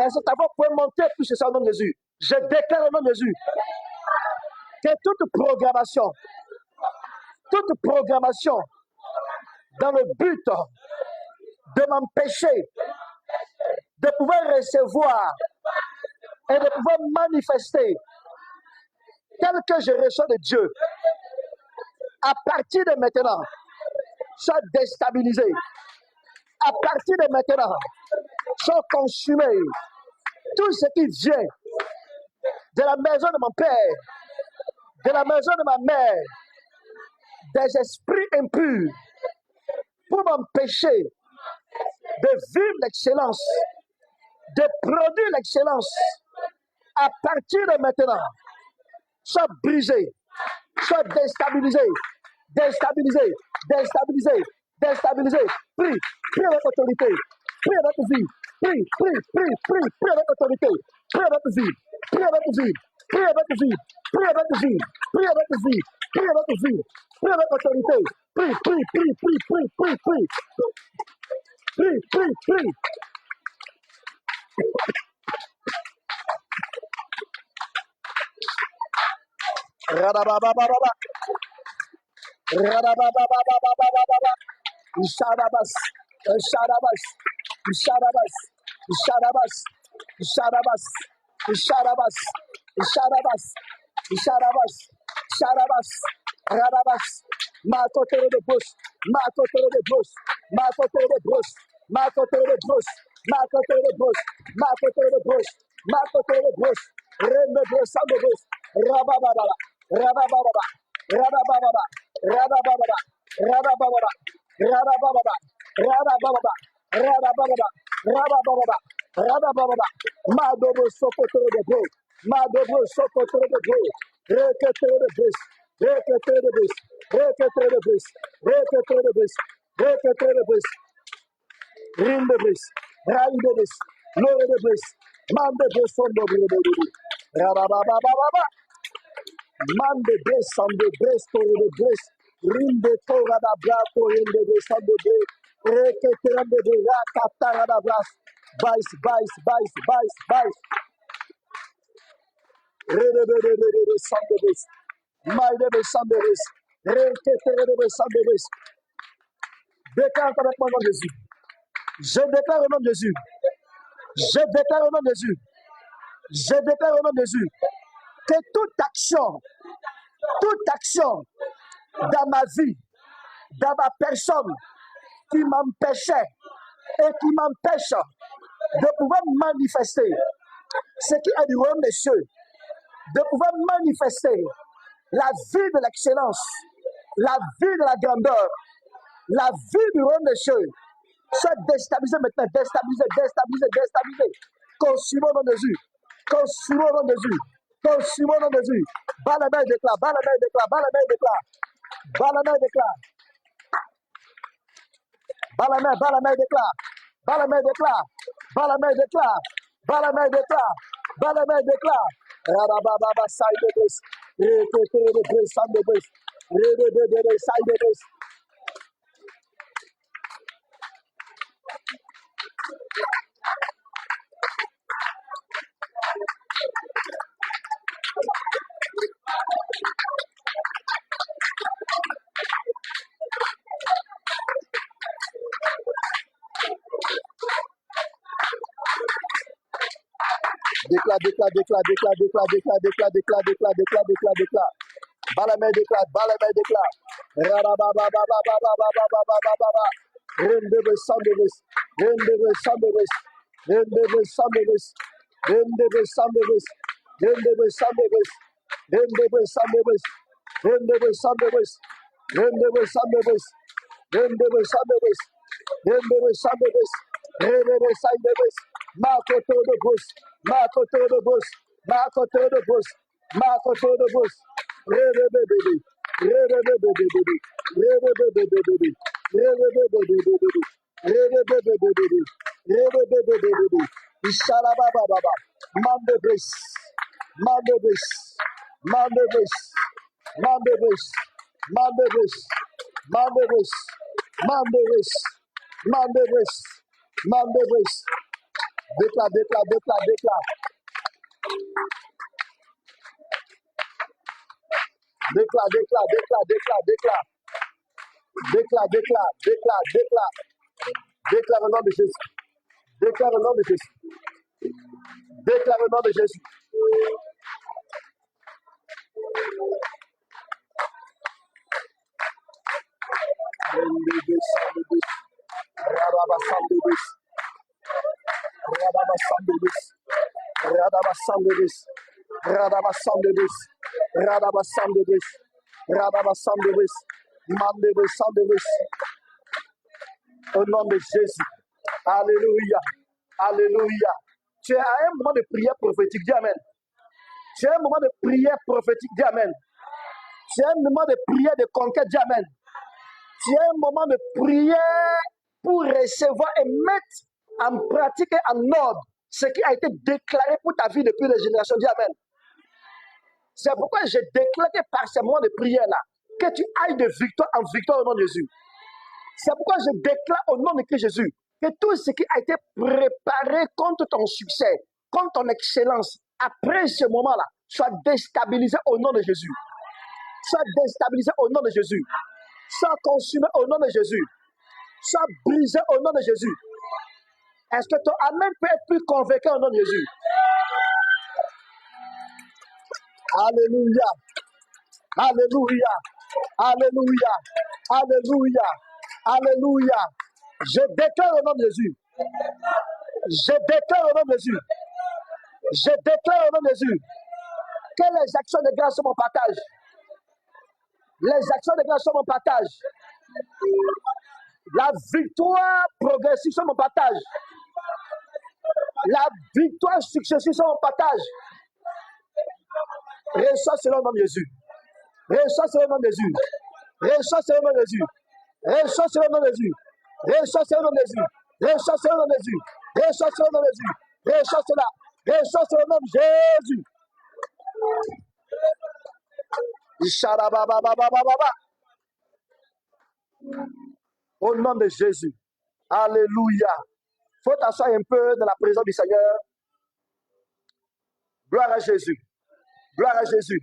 Est-ce que ta voix peut monter plus que ça au nom de Jésus? Je déclare au nom de Jésus que toute programmation dans le but de m'empêcher de pouvoir recevoir et de pouvoir manifester tel que je reçois de Dieu, à partir de maintenant, soit déstabilisé. À partir de maintenant, soit consumé. Tout ce qui vient de la maison de mon père, de la maison de ma mère, des esprits impurs, pour m'empêcher de vivre l'excellence, de produire l'excellence, à partir de maintenant, soit brisé, soit déstabilisé, déstabilisé, déstabilisé, déstabilisé. Prie, prie avec autorité, prie avec vie, prie avec autorité, prie avec vie, prie avec vie, prie avec vie, prie avec vie, prie avec vie, prie avec vie, prie avec autorité, prie. Radababababa, radababababababa, Sharabas, Sharabas, Sharabas, Sharabas, Sharabas, Sharabas, Sharabas, Sharabas, Sharabas, Radabas, Makotoro de Bush, Makotoro de Bush, Makotoro de Bush, Makotoro de Bush, Makotoro de Bush, Makotoro de Bush, Makotoro de Bush, Rende Bush, Sande Bush, Rabababa, Rabababa, Rabababa, Rabababa, Rabababa, Rabababa, Rabababa, Rabababa, Rabababa, Rabababa, Madobo Sokotoro de Bush, Madobo Sokotoro de Bush, Reketoro de Bush, Reketoro de Bush, Reketoro de Bush, Reketoro de Bush, Reketoro de Bush, Ring the Bush, Ride the Bush, Lower the Bush, Man the Bush on the Bush, Rabababa, Man the Bush on the Bush, for the Bush, Ring the Torah da Braco in the Bush on the Bush, Reketoro de Bush, Rakatara da Brass, Vice, Redebedebedebesandebes. Maïdebesandebes. Reketeredebesandebes. Déclare avec moi au nom de Jésus. Je déclare au nom de Jésus. Je déclare au nom de Jésus. Je déclare au nom de Jésus que toute action dans ma vie, dans ma personne, qui m'empêchait et qui m'empêche de pouvoir manifester ce qui est du royaume des cieux, de pouvoir manifester la vie de l'excellence, la vie de la grandeur, la vie du royaume des cieux, soit déstabilisée maintenant, déstabilisée. Consumons au nom de Jésus, consumons au nom de Jésus, consumons au nom de Jésus. Balamé déclare, Balamé déclare, Balamé déclare, Balamé déclare, Balamé déclare, Balamé déclare, Balamé déclare, Balamé déclare, Balamé déclare. Rabababa side of this, Rekete side of this, Redebede side of this. Déclare. Balamé déclare. Rabababababababababababa. Rendez-vous Sandebus. Rendez-vous Sandebus. Rendez-vous Sandebus. Rendez-vous Sandebus. Rendez-vous Sandebus. Rendez-vous Sandebus. Rendez-vous Sandebus. Rendez-vous Sandebus. Rendez-vous Sandebus. Rendez-vous Sandebus. Rendez-vous Sandebus. Makoto de Bus. Makoto de Bus. Makoto de Bus. Makoto de Bus. Rebebebebe. Rebebebebebe. Rebebebebebe. Rebebebebebe. Rebebebebebe. Rebebebebebe. Ishalabababa. Mandebus. Mandebus. Mandebus. Mandebus. Mandebus. Mandebus. Mandebus. Mandebus. Mandebus. Déclare, déclare, déclare, déclare. Déclare, déclare, déclare, déclare, déclare. Déclare, déclare, déclare, déclare. Déclare le nom de Jésus. Déclare le nom de Jésus. Déclare le nom de Jésus. Au nom de Jésus. Alléluia. Alléluia. Tu es à un moment de prière prophétique. Dis Amen. Tu es à un moment de prière prophétique. Dis Amen. Tu es à un moment de prière de conquête. Dis Amen. Tu es à un moment de prière pour recevoir et mettre en pratique et en ordre ce qui a été déclaré pour ta vie depuis les générations. Dis Amen. C'est pourquoi je déclare que par ces moments de prière-là, que tu ailles de victoire en victoire au nom de Jésus. C'est pourquoi je déclare au nom de Christ Jésus que tout ce qui a été préparé contre ton succès, contre ton excellence, après ce moment-là, soit déstabilisé au nom de Jésus. Soit déstabilisé au nom de Jésus. Soit consumé au nom de Jésus. Soit brisé au nom de Jésus. Est-ce que ton Amen peut être plus convaincant au nom de Jésus? Alléluia. Alléluia. Alléluia. Alléluia. Alléluia. Je déclare au nom de Jésus. Je déclare au nom de Jésus. Je déclare au nom de Jésus que les actions de grâce sont mon partage. Les actions de grâce sont mon partage. La victoire progressive sont mon partage. La victoire successive sont mon partage. Reçois selon le nom de Jésus. Reçois selon le nom de Jésus. Reçois selon le nom de Jésus. Reçois selon le nom de Jésus. Reçois selon le nom de Jésus. Reçois selon le nom de Jésus. Reçois selon le nom de Jésus. Reçois cela. Reçois selon le nom de Jésus. Au nom de Jésus. Alléluia. Il faut t'asseoir un peu dans la présence du Seigneur. Gloire à Jésus. Gloire à Jésus.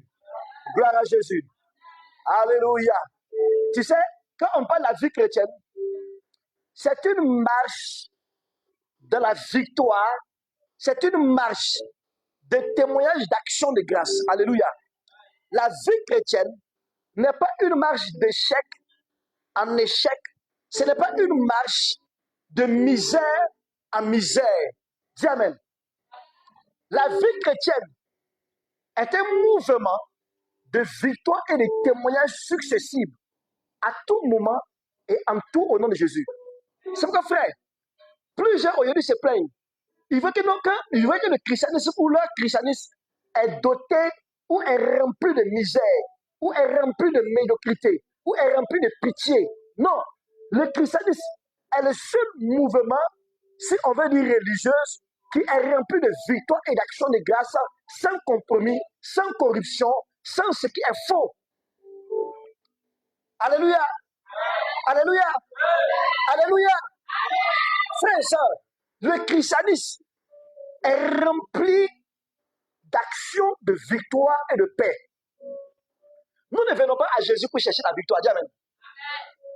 Gloire à Jésus. Alléluia. Tu sais, quand on parle de la vie chrétienne, c'est une marche de la victoire. C'est une marche de témoignage d'action de grâce. Alléluia. La vie chrétienne n'est pas une marche d'échec en échec. Ce n'est pas une marche de misère en misère. Dis Amen. La vie chrétienne est un mouvement de victoire et de témoignages successifs à tout moment et en tout au nom de Jésus. C'est pourquoi, frère, plusieurs aujourd'hui se plaignent. Ils veulent que le christianisme ou leur christianisme est doté ou est rempli de misère, ou est rempli de médiocrité, ou est rempli de pitié. Non, le christianisme est le seul mouvement, si on veut dire religieuse, qui est rempli de victoire et d'action de grâce, sans compromis, sans corruption, sans ce qui est faux. Alléluia. Alléluia. Alléluia. Frères et sœurs, le christianisme est rempli d'action, de victoire et de paix. Nous ne venons pas à Jésus pour chercher la victoire. Dis Amen.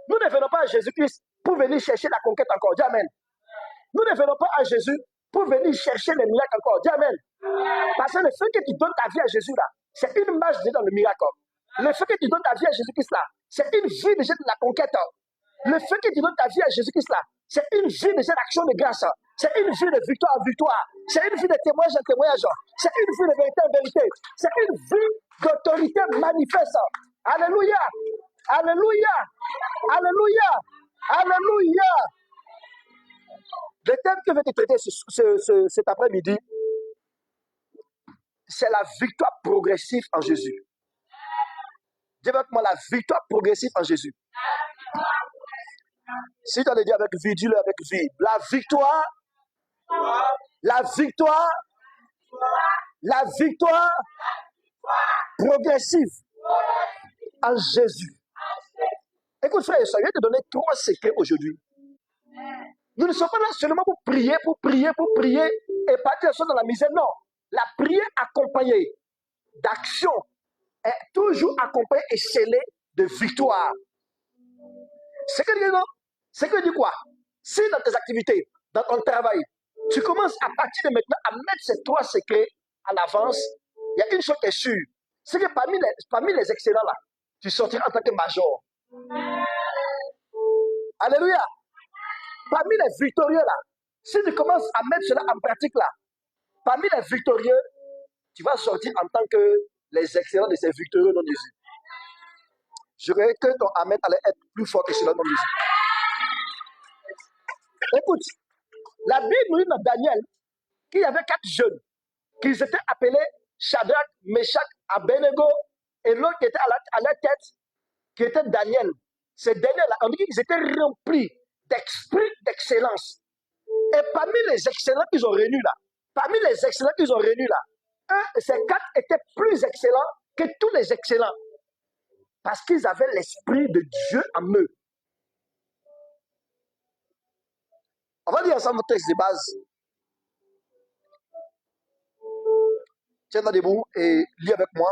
Nous ne venons pas à Jésus-Christ pour venir chercher la conquête encore. Dis Amen. Nous ne venons pas à Jésus pour venir chercher les miracles encore. Dis Amen. Parce que le fait que tu donnes ta vie à Jésus là, c'est une marche déjà dans le miracle. Le fait que tu donnes ta vie à Jésus-Christ là, c'est une vie déjà de la conquête. Le fait que tu donnes ta vie à Jésus-Christ là, c'est une vie déjà d'action de grâce. C'est une vie de victoire en victoire. C'est une vie de témoignage en témoignage. C'est une vie de vérité en vérité. C'est une vie d'autorité manifeste. Alléluia. Alléluia. Alléluia. Alléluia. Le thème que je vais te traiter cet après-midi, c'est la victoire progressive en Jésus. Dis avec moi la victoire progressive en Jésus. Si tu as le dit avec vie, dis-le avec vie. La victoire, la victoire, la victoire progressive en Jésus. Écoute, frère et soeur, je vais te donner 3 secrets aujourd'hui. Nous ne sommes pas là seulement pour prier, pour prier, pour prier. et partir dans la misère. Non. La prière accompagnée d'action est toujours accompagnée et scellée de victoire. C'est que dit non? C'est que dit quoi? Si dans tes activités, dans ton travail, tu commences à partir de maintenant à mettre ces 3 secrets à l'avance, il y a une chose qui est sûre, c'est que parmi les excellents là, tu sortiras en tant que major. Alléluia. Parmi les victorieux là, si tu commences à mettre cela en pratique là, parmi les victorieux, tu vas sortir en tant que les excellents de ces victorieux non Jésus. Je croyais que ton amen allait être plus fort que cela non Jésus. Écoute, la Bible nous dit dans Daniel qu'il y avait 4 jeunes qui étaient appelés Shadrach, Meshach, Abednego et l'autre qui était à la tête, qui était Daniel. Ces derniers-là, on dit qu'ils étaient remplis d'esprit d'excellence. Et parmi les excellents qu'ils ont réunis là, ces 4 étaient plus excellents que tous les excellents. Parce qu'ils avaient l'esprit de Dieu en eux. On va lire ensemble le texte de base. Tiens-toi debout et lis avec moi.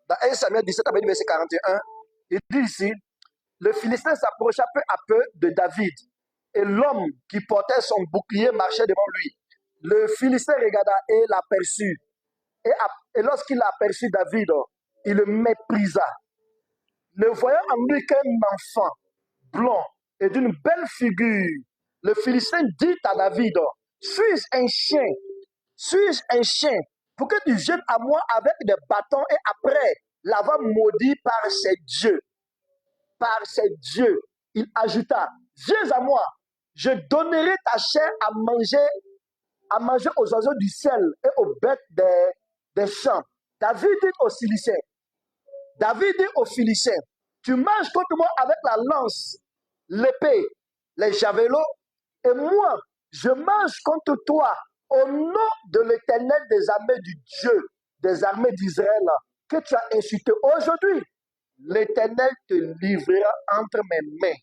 Dans 1 Samuel 17, verset 41, il dit ici, le Philistin s'approcha peu à peu de David, et l'homme qui portait son bouclier marchait devant lui. Le Philistin regarda et l'aperçut. Et lorsqu'il aperçut David, il le méprisa. Ne voyant en lui qu'un enfant blond et d'une belle figure, le Philistin dit à David, suis-je un chien? Suis-je un chien pour que tu viennes à moi avec des bâtons et après l'avoir maudit par ses dieux? Par ses dieux, il ajouta, viens à moi, je donnerai ta chair à manger aux oiseaux du ciel et aux bêtes des champs. David dit aux Philistins, tu marches contre moi avec la lance, l'épée, les javelots, et moi, je marche contre toi au nom de l'Éternel des armées du Dieu, des armées d'Israël, que tu as insulté. Aujourd'hui, l'Éternel te livrera entre mes mains.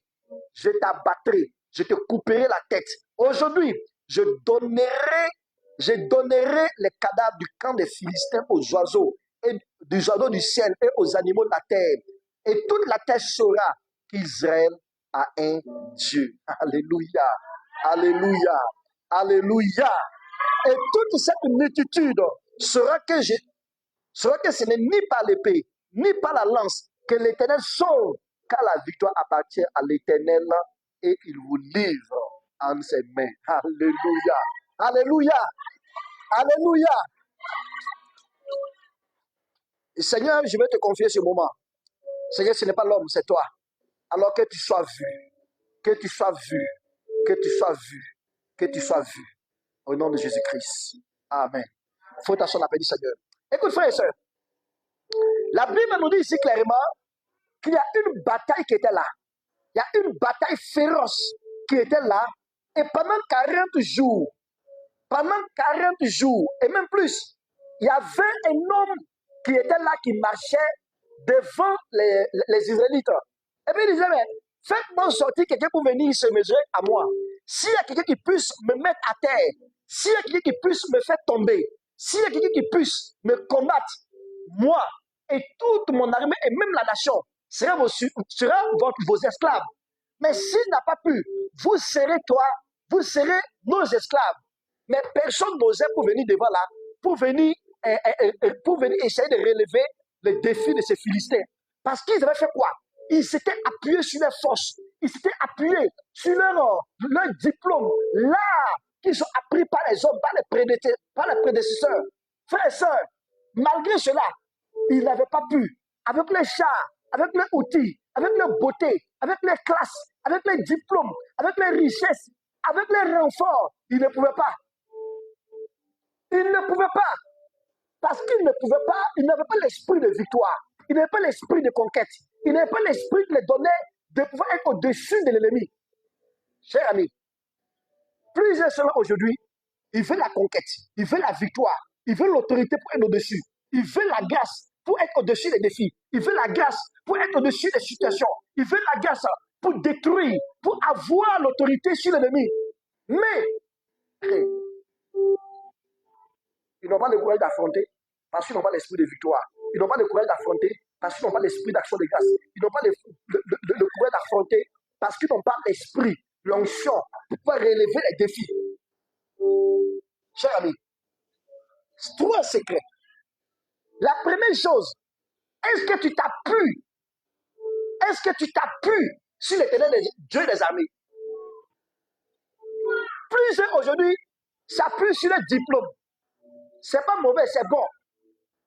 Je t'abattrai, je te couperai la tête. Aujourd'hui, je donnerai les cadavres du camp des Philistins aux oiseaux, et des oiseaux du ciel et aux animaux de la terre. Et toute la terre saura qu'Israël a un Dieu. Alléluia, alléluia, alléluia. Et toute cette multitude saura que ce n'est ni par l'épée, ni par la lance que l'Éternel sauve, car la victoire appartient à l'Éternel et il vous livre en ses mains. Alléluia, alléluia, alléluia. Et Seigneur, je vais te confier ce moment. Seigneur, ce n'est pas l'homme, c'est toi. Alors que tu sois vu, que tu sois vu, que tu sois vu, que tu sois vu. Au nom de Jésus-Christ. Amen. Faut t'asseoir l'appel du Seigneur. Écoute, frères et sœurs, la Bible nous dit ici clairement qu'il y a une bataille qui était là. Il y a une bataille féroce qui était là. Et pendant 40 jours, et même plus, il y avait un homme qui était là, qui marchait devant les Israélites. Et puis il disait, mais faites-moi sortir quelqu'un pour venir se mesurer à moi. S'il y a quelqu'un qui puisse me mettre à terre, s'il y a quelqu'un qui puisse me faire tomber, s'il y a quelqu'un qui puisse me combattre, moi et toute mon armée et même la nation sera vos esclaves. Mais s'il n'a pas pu, vous serez nos esclaves. Mais personne n'osait pour venir devant là, pour venir essayer de relever les défis de ces Philistins. Parce qu'ils avaient fait quoi? Ils s'étaient appuyés sur leurs forces. Ils s'étaient appuyés sur leur diplôme. Là, qu'ils ont appris par les hommes, par les prédécesseurs. Frères et sœurs, malgré cela, ils n'avaient pas pu, avec les chars, avec les outils, avec leur beauté, avec les classes, avec les diplômes, avec les richesses, avec les renforts, ils ne pouvaient pas. Ils ne pouvaient pas. Parce qu'ils ne pouvaient pas, ils n'avaient pas l'esprit de victoire. Ils n'avaient pas l'esprit de conquête. Ils n'avaient pas l'esprit de les donner, de pouvoir être au-dessus de l'ennemi. Chers amis, plusieurs sont aujourd'hui, ils veulent la conquête, ils veulent la victoire. Il veut l'autorité pour être au-dessus. Il veut la grâce pour être au-dessus des défis. Il veut la grâce pour être au-dessus des situations. Il veut la grâce pour détruire, pour avoir l'autorité sur l'ennemi. Mais ils n'ont pas le courage d'affronter parce qu'ils n'ont pas l'esprit de victoire. Ils n'ont pas le courage d'affronter parce qu'ils n'ont pas l'esprit d'action de grâce. Ils n'ont pas le courage d'affronter parce qu'ils n'ont pas l'esprit, l'onction pour pouvoir relever les défis. Cher ami, trouve un secret. La première chose, est-ce que tu t'appuies sur l'éternel Dieu des armées? Plusieurs aujourd'hui s'appuient sur le diplôme. C'est pas mauvais, c'est bon.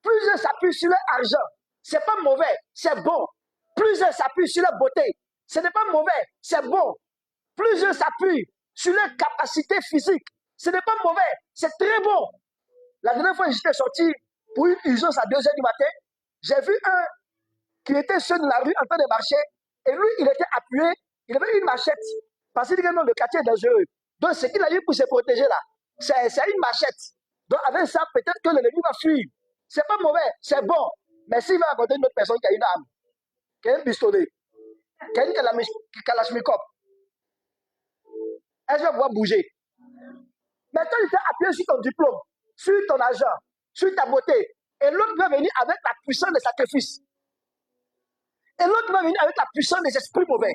Plusieurs s'appuient sur l'argent. C'est pas mauvais, c'est bon. Plusieurs s'appuient sur la beauté. Ce n'est pas mauvais, c'est bon. Plusieurs s'appuient sur leur capacité physique. Ce n'est pas mauvais, c'est très bon. La dernière fois, j'étais sorti pour une urgence à 2 h du matin. J'ai vu un qui était seul dans la rue en train de marcher. Et lui, il était appuyé. Il avait une machette. Parce qu'il dit que non, le quartier est dangereux. Donc, ce qu'il a eu pour se protéger là, c'est une machette. Donc, avec ça, peut-être que l'ennemi va fuir. C'est pas mauvais, c'est bon. Mais s'il va rencontrer une autre personne qui a une arme, qui a un pistolet, qui a une kalachnikov, elle va pouvoir bouger. Mais quand il t'a appuyé sur ton diplôme, sur ton argent, sur ta beauté, et l'autre va venir avec la puissance des sacrifices. Et l'autre va venir avec la puissance des esprits mauvais.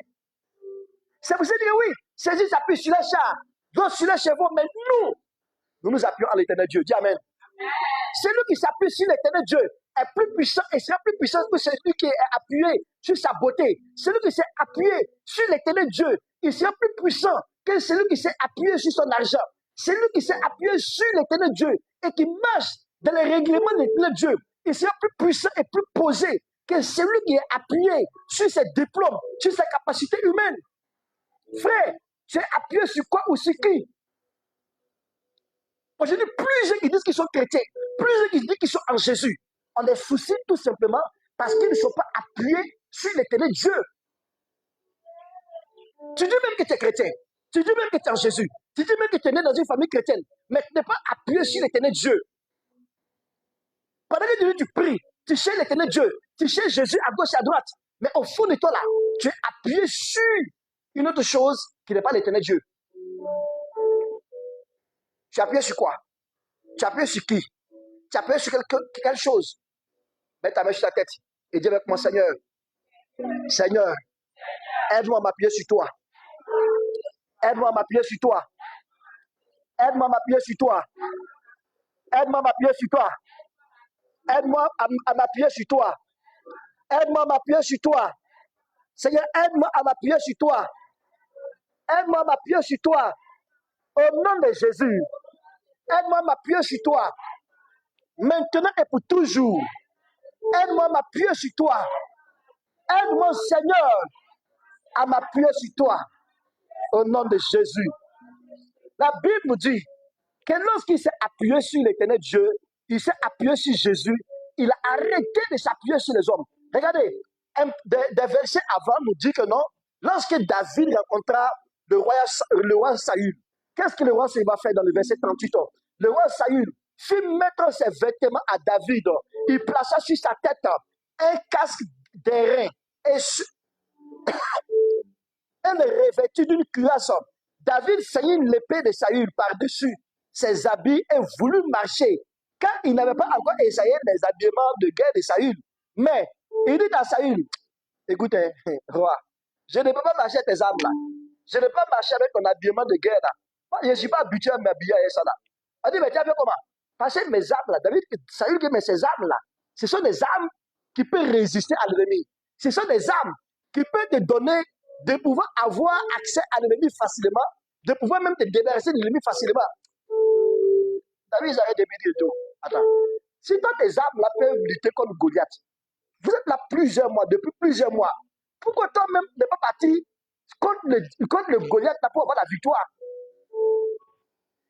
C'est pour ça que oui, Jésus s'appuie sur les chars, d'autres sur les chevaux, mais nous nous appuyons à l'éternel Dieu. Dis Amen. Celui qui s'appuie sur l'éternel Dieu est plus puissant et sera plus puissant que celui qui est appuyé sur sa beauté. Celui qui s'est appuyé sur l'éternel Dieu, il sera plus puissant que celui qui s'est appuyé sur son argent. Celui qui s'est appuyé sur l'éternel Dieu et qui marche dans les règlements de l'éternel Dieu, il sera plus puissant et plus posé que celui qui est appuyé sur ses diplômes, sur ses capacités humaines. Frère, tu es appuyé sur quoi ou sur qui? Aujourd'hui, plusieurs qui disent qu'ils sont chrétiens, plusieurs qui disent qu'ils sont en Jésus, on les soucie tout simplement parce qu'ils ne sont pas appuyés sur l'éternel Dieu. Tu dis même que tu es chrétien, tu dis même que tu es en Jésus, tu dis même que tu es né dans une famille chrétienne, mais tu n'es pas appuyé sur l'éternel Dieu. Pendant que tu pries, tu cherches l'éternel Dieu, tu cherches Jésus à gauche et à droite, mais au fond de toi là, tu es appuyé sur une autre chose qui n'est pas l'éternel Dieu. Tu es appuyé sur quoi? Tu es appuyé sur qui? Tu es appuyé sur quelque chose. Mets ta main sur ta tête et dis avec moi, Seigneur, Seigneur, aide-moi à m'appuyer sur toi. Aide-moi à m'appuyer sur toi. Aide-moi à m'appuyer sur toi. Aide-moi à m'appuyer sur toi. Aide-moi à m'appuyer sur toi. Aide-moi à m'appuyer sur toi. Seigneur, aide-moi à m'appuyer sur toi. Aide-moi à m'appuyer sur toi. Au nom de Jésus. Aide-moi à m'appuyer sur toi. Maintenant et pour toujours. Aide-moi à m'appuyer sur toi. Aide-moi, Seigneur, à m'appuyer sur toi. Au nom de Jésus. La Bible nous dit que lorsqu'il s'est appuyé sur l'éternel Dieu, il s'est appuyé sur Jésus, il a arrêté de s'appuyer sur les hommes. Regardez, des versets avant nous dit que non, lorsque David rencontra le roi Saül, qu'est-ce que le roi Saül va faire dans le verset 38? Le roi Saül fit mettre ses vêtements à David. Il plaça sur sa tête un casque d'airain et le revêtit d'une cuirasse. David saignit l'épée de Saül par-dessus ses habits et voulut marcher, car il n'avait pas encore essayé les habillements de guerre de Saül. Mais il dit à Saül, écoutez, roi, je ne peux pas marcher tes armes là. Je ne peux pas marcher avec ton habillement de guerre là. Moi, je ne suis pas habitué à m'habiller avec ça là. On dit, mais tu as fait comment? Parce que mes armes là, David, Saül dit, mais ces armes là, ce sont des armes qui peuvent résister à l'ennemi. Ce sont des armes qui peuvent te donner de pouvoir avoir accès à l'ennemi facilement, de pouvoir même te débarrasser de l'ennemi facilement. David, ils avaient des milliers d'eau. Attends. Si toi, tes armes là peuvent lutter contre Goliath, vous êtes là depuis plusieurs mois. Pourquoi toi-même n'es pas parti contre le Goliath là pour avoir la victoire?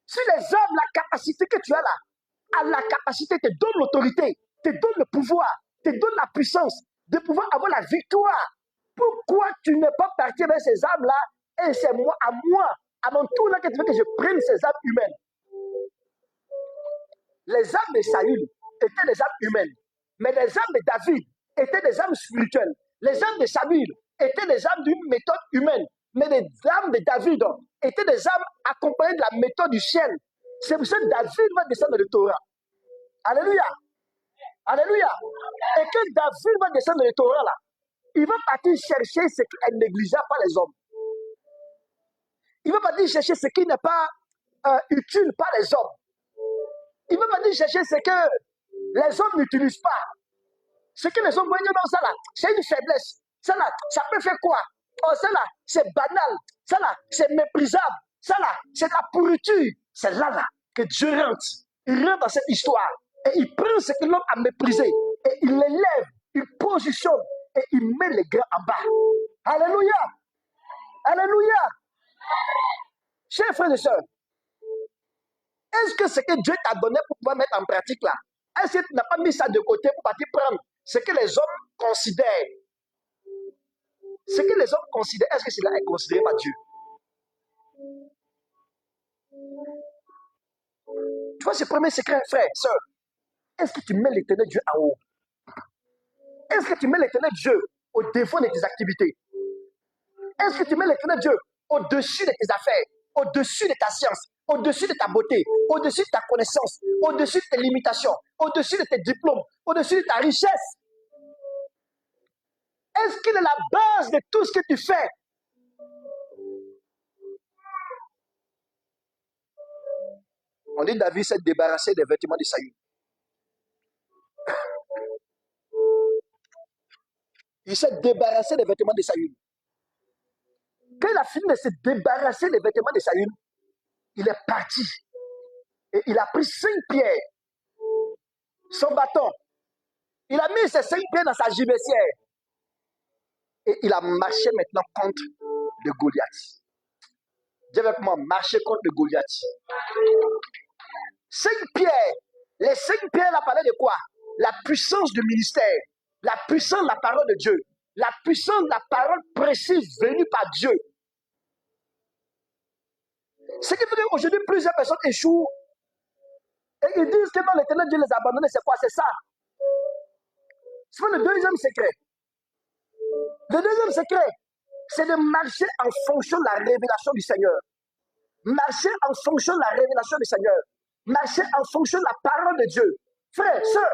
Si les hommes, la capacité que tu as là, à la capacité, te donne l'autorité, te donne le pouvoir, te donne la puissance de pouvoir avoir la victoire. Pourquoi tu n'es pas parti avec ces armes-là et c'est moi, à mon tour là, que tu veux que je prenne ces armes humaines? les âmes de Saül étaient des âmes humaines, mais les âmes de David étaient des âmes spirituelles. Les âmes de Saül étaient des âmes d'une méthode humaine, mais les âmes de David étaient des âmes accompagnées de la méthode du ciel. C'est pour ça que David va descendre le Torah. Alléluia. Alléluia. Et que David va descendre le Torah là, il va partir chercher ce qui est négligeable par les hommes. Il va partir chercher ce qui n'est pas utile par les hommes. Il va partir chercher ce que les hommes n'utilisent pas. Ce que les hommes voient dans ça là, c'est une faiblesse. Ça là, ça peut faire quoi? Oh, ça là, c'est banal. Ça là, c'est méprisable. Ça là, c'est la pourriture. C'est là que Dieu rentre. Il rentre dans cette histoire. Et il prend ce que l'homme a méprisé. Et il l'élève, il positionne. Et il met les grands en bas. Alléluia. Alléluia. Chers frères et sœurs, est-ce que ce que Dieu t'a donné pour pouvoir mettre en pratique là, est-ce que tu n'as pas mis ça de côté pour partir prendre ce que les hommes considèrent? Ce que les hommes considèrent, est-ce que cela est considéré par Dieu? Tu vois ce premier secret, frère, sœur. Est-ce que tu mets l'éternel Dieu en haut? Est-ce que tu mets l'éternel Dieu au défaut de tes activités? Est-ce que tu mets l'éternel Dieu au-dessus de tes affaires, au-dessus de ta science, au-dessus de ta beauté, au-dessus de ta connaissance, au-dessus de tes limitations, au-dessus de tes diplômes, au-dessus de ta richesse? Est-ce qu'il est la base de tout ce que tu fais? On dit David s'est débarrassé des vêtements de Saül. Il s'est débarrassé des vêtements de Saül. Quand il a fini de se débarrasser des vêtements de Saül, il est parti. Et il a pris 5 pierres, son bâton. Il a mis ses 5 pierres dans sa gibecière. Et il a marché maintenant contre le Goliath. Dis avec moi, marcher contre le Goliath. 5 pierres. Les 5 pierres, là, parlaient de quoi? La puissance du ministère. La puissance de la parole de Dieu. La puissance de la parole précise venue par Dieu. Ce qui fait qu'aujourd'hui, plusieurs personnes échouent. Et ils disent que non, l'éternel Dieu les a abandonnés. C'est quoi? C'est ça. C'est le deuxième secret. Le deuxième secret, c'est de marcher en fonction de la révélation du Seigneur. Marcher en fonction de la révélation du Seigneur. Marcher en fonction de la parole de Dieu. Frère, sœur,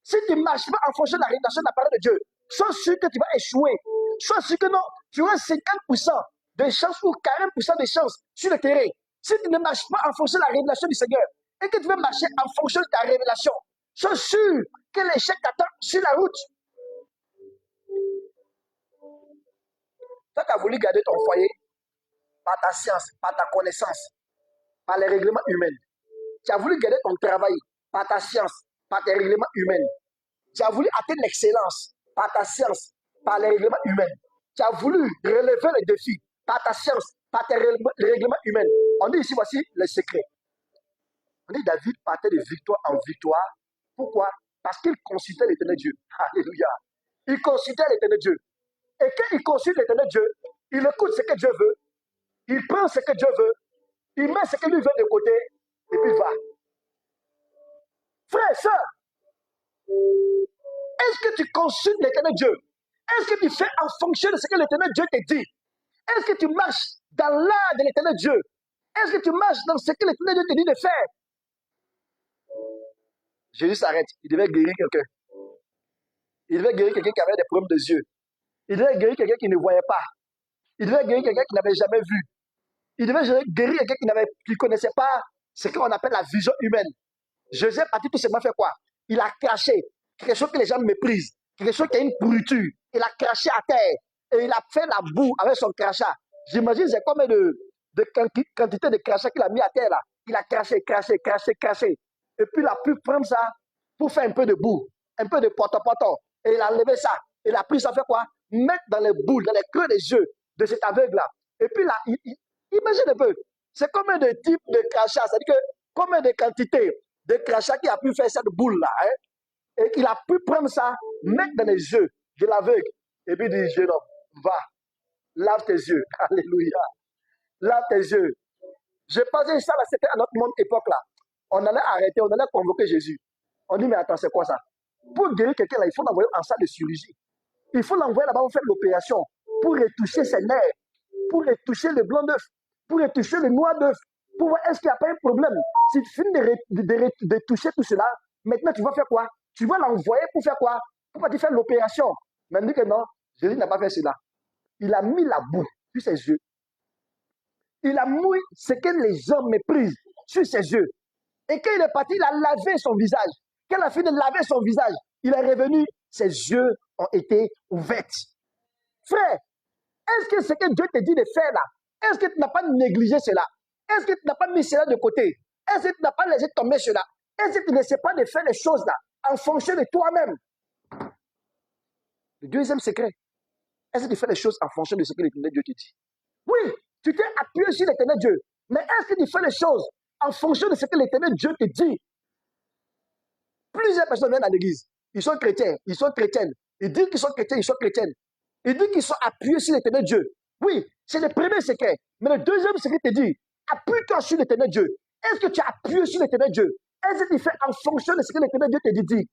si tu ne marches pas en fonction de la révélation de la parole de Dieu, sois sûr que tu vas échouer. Sois sûr que non, tu auras 50% de chance ou 40% de chance sur le terrain. Si tu ne marches pas en fonction de la révélation du Seigneur et que tu veux marcher en fonction de ta révélation, sois sûr que l'échec t'attend sur la route. Toi, tu as voulu garder ton foyer par ta science, par ta connaissance, par les règlements humains. Tu as voulu garder ton travail par ta science, par tes règlements humains. Tu as voulu atteindre l'excellence par ta science, par les règlements humains. Tu as voulu relever les défis par ta science, par tes règlements humains. On dit ici, voici le secret. On dit David partait de victoire en victoire. Pourquoi? Parce qu'il consultait l'éternel Dieu. Alléluia. Il consultait l'éternel Dieu. Et quand il consulte l'éternel Dieu, il écoute ce que Dieu veut, il prend ce que Dieu veut, il met ce que lui veut de côté, et puis il va. Frère, sœur, est-ce que tu consultes l'éternel Dieu? Est-ce que tu fais en fonction de ce que l'éternel Dieu te dit? Est-ce que tu marches dans l'art de l'éternel Dieu? Est-ce que tu marches dans ce que l'éternel Dieu te dit de faire? Jésus s'arrête. Il devait guérir quelqu'un. Il devait guérir quelqu'un qui avait des problèmes de yeux. Il devait guérir quelqu'un qui ne voyait pas. Il devait guérir quelqu'un qui n'avait jamais vu. Il devait guérir quelqu'un qui ne connaissait pas ce qu'on appelle la vision humaine. Jésus a tout simplement fait quoi? Il a craché quelque chose que les gens méprisent, quelque chose qui a une pourriture. Il a craché à terre et il a fait la boue avec son crachat. J'imagine c'est combien de quantité de crachat qu'il a mis à terre là. Il a craché. Et puis il a pu prendre ça pour faire un peu de boue, un peu de poto-poto. Et il a levé ça. Il a pris ça, fait quoi? Mettre dans les boules, dans les creux des yeux de cet aveugle-là. Et puis là, imagine un peu. C'est combien de types de crachats, c'est-à-dire que combien de quantités de crachats qu'il a pu faire cette boule-là. Hein? Et qu'il a pu prendre ça, mettre dans les yeux de l'aveugle. Et puis il dit, jeune homme, va, lave tes yeux. Alléluia. Lave tes yeux. Je pensais ça, là, c'était à notre monde époque là. On allait arrêter, on allait convoquer Jésus. On dit, mais attends, c'est quoi ça? Pour guérir quelqu'un, là, il faut l'envoyer en salle de chirurgie. Il faut l'envoyer là-bas pour faire l'opération, pour retoucher ses nerfs, pour retoucher le blanc d'œuf, pour retoucher le noir d'œuf, pour voir est-ce qu'il n'y a pas un problème. Si tu finis de toucher tout cela, maintenant tu vas faire quoi? Tu vas l'envoyer pour faire quoi? Pour pas te faire l'opération. Mais il dit que non, Jésus n'a pas fait cela. Il a mis la boue sur ses yeux. Il a mis ce que les gens méprisent sur ses yeux. Et quand il est parti, il a lavé son visage. Quand il a fini de laver son visage, il est revenu, ses yeux ont été ouverts. Frère, est-ce que ce que Dieu te dit de faire là, est-ce que tu n'as pas négligé cela? Est-ce que tu n'as pas mis cela de côté? Est-ce que tu n'as pas laissé tomber cela? Est-ce que tu ne sais pas de faire les choses là en fonction de toi-même? Le deuxième secret, est-ce que tu fais les choses en fonction de ce que l'éternel Dieu te dit? Oui, tu t'es appuyé sur l'éternel Dieu, mais est-ce que tu fais les choses en fonction de ce que l'éternel Dieu te dit? Plusieurs personnes viennent à l'église, ils sont chrétiens, ils sont chrétiennes, ils disent qu'ils sont chrétiens, ils sont chrétiennes. Ils disent qu'ils sont appuyés sur l'éternel Dieu. Oui, c'est le premier secret. Mais le deuxième secret te dit, appuie-toi sur l'éternel Dieu. Est-ce que tu as appuyé sur l'éternel Dieu? Est-ce que tu fais en fonction de ce que l'éternel Dieu te dit?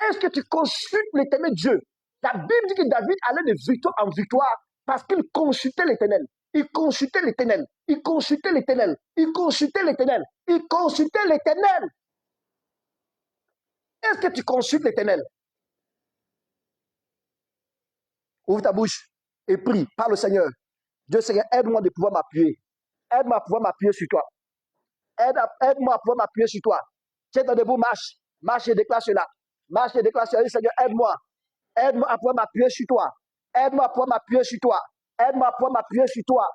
Est-ce que tu consultes l'éternel Dieu? La Bible dit que David allait de victoire en victoire parce qu'il consultait l'éternel. Il consultait l'éternel. Il consultait l'éternel. Il consultait l'éternel. Il consultait l'éternel. Est-ce que tu consultes l'éternel? Ouvre ta bouche et prie. Parle au Seigneur. Dieu Seigneur, aide-moi de pouvoir m'appuyer. Aide-moi à pouvoir m'appuyer sur toi. Aide-moi à pouvoir m'appuyer sur toi. Tiens-toi debout, marche. Marche et déclare cela. Marche et déclare cela. Seigneur, aide-moi. Aide-moi à pouvoir m'appuyer sur toi. Aide-moi à pouvoir m'appuyer sur toi. Aide-moi à pouvoir m'appuyer sur toi.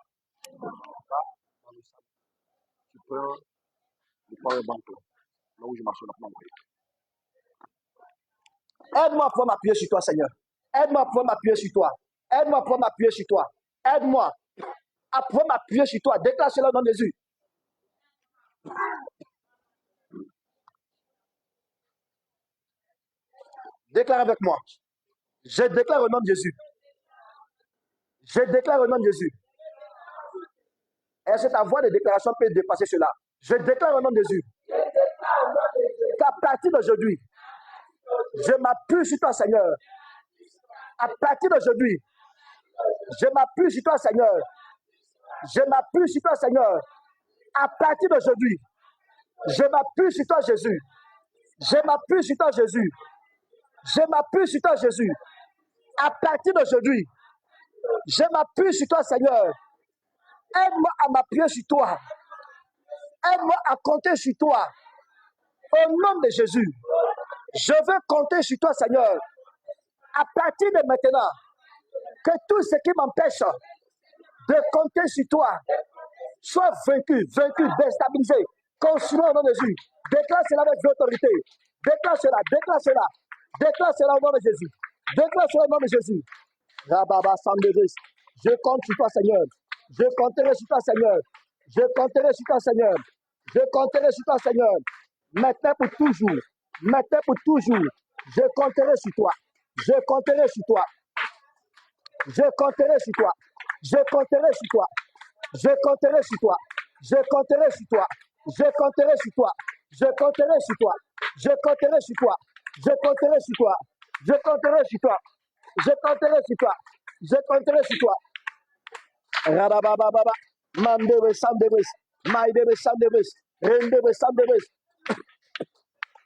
Tu prends le powerbank là où je marche. Aide-moi à pouvoir m'appuyer sur toi, Seigneur. Aide-moi à pouvoir m'appuyer sur toi. Aide-moi à pouvoir m'appuyer sur toi. Aide-moi à pouvoir m'appuyer sur toi. Déclare cela au nom de Jésus. Déclare avec moi. Je déclare au nom de Jésus. Je déclare au nom de Jésus. Est-ce que ta voix de déclaration peut dépasser cela? Je déclare au nom de Jésus qu'à partir d'aujourd'hui, je m'appuie sur toi, Seigneur. À partir d'aujourd'hui, je m'appuie sur toi, Seigneur. Je m'appuie sur toi, Seigneur. À partir d'aujourd'hui, je m'appuie sur toi, Jésus. Je m'appuie sur toi, Jésus. Je m'appuie sur toi, Jésus. À partir d'aujourd'hui, je m'appuie sur toi, Seigneur. Aide-moi à m'appuyer sur toi. Aide-moi à compter sur toi. Au nom de Jésus, je veux compter sur toi, Seigneur. À partir de maintenant, que tout ce qui m'empêche de compter sur toi soit vaincu, déstabilisé. Continuons au nom de Jésus. Déclare cela avec autorité. Déclare cela, déclare cela. Déclare cela au nom de Jésus. Déclare cela au nom de Jésus. Rababa Sandévis. Je compte sur toi, Seigneur. Je compterai sur toi, Seigneur. Je compterai sur toi, Seigneur. Je compterai sur toi, Seigneur. Maintenant pour toujours. Maintenant pour toujours. Je compterai sur toi. Je compterai sur toi. Je compterai sur toi. Je compterai sur toi. Je compterai sur toi. Je compterai sur toi. Je compterai sur toi. Je compterai sur toi. Je compterai sur toi. Je compterai sur toi. Je compterai sur toi. Je compterai sur toi. Je compterai sur toi. Radabababa. Mandebe Sandebes. Maïdebe Sandebes. Rendebe Sandebes.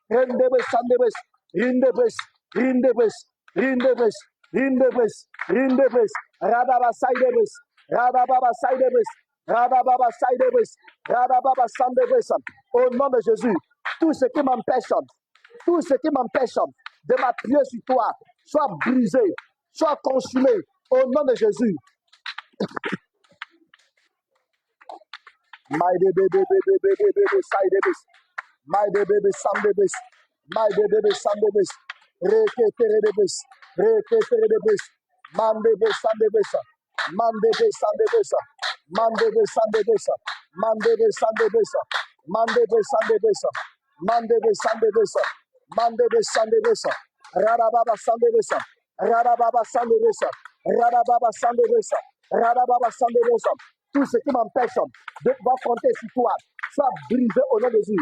Rendebe Sandebes. Rindebes. Rindebes. Rindebes. Rindebes. Rindebes. Radaba Saidebes. Radababa Saidebes. Radababa Saidebes. Radababa Sandebes. Au nom de Jésus, tout ce qui m'empêche de m'appuyer sur toi, soit brisé, soit consumé. Au nom de Jésus. My baby, side baby, my baby, some babies, my baby, some babies, reketere babies, Monday, Sunday, Monday, Sunday, Monday, Sunday, Monday, Sunday, Monday, Sunday, Monday, Sunday, Monday, Sunday, Radababa Sunday, Radababa Sunday, Radababa Sunday, Radababa Sunday, tout ce qui m'empêche de pouvoir compter sur toi soit brisé au nom de Jésus.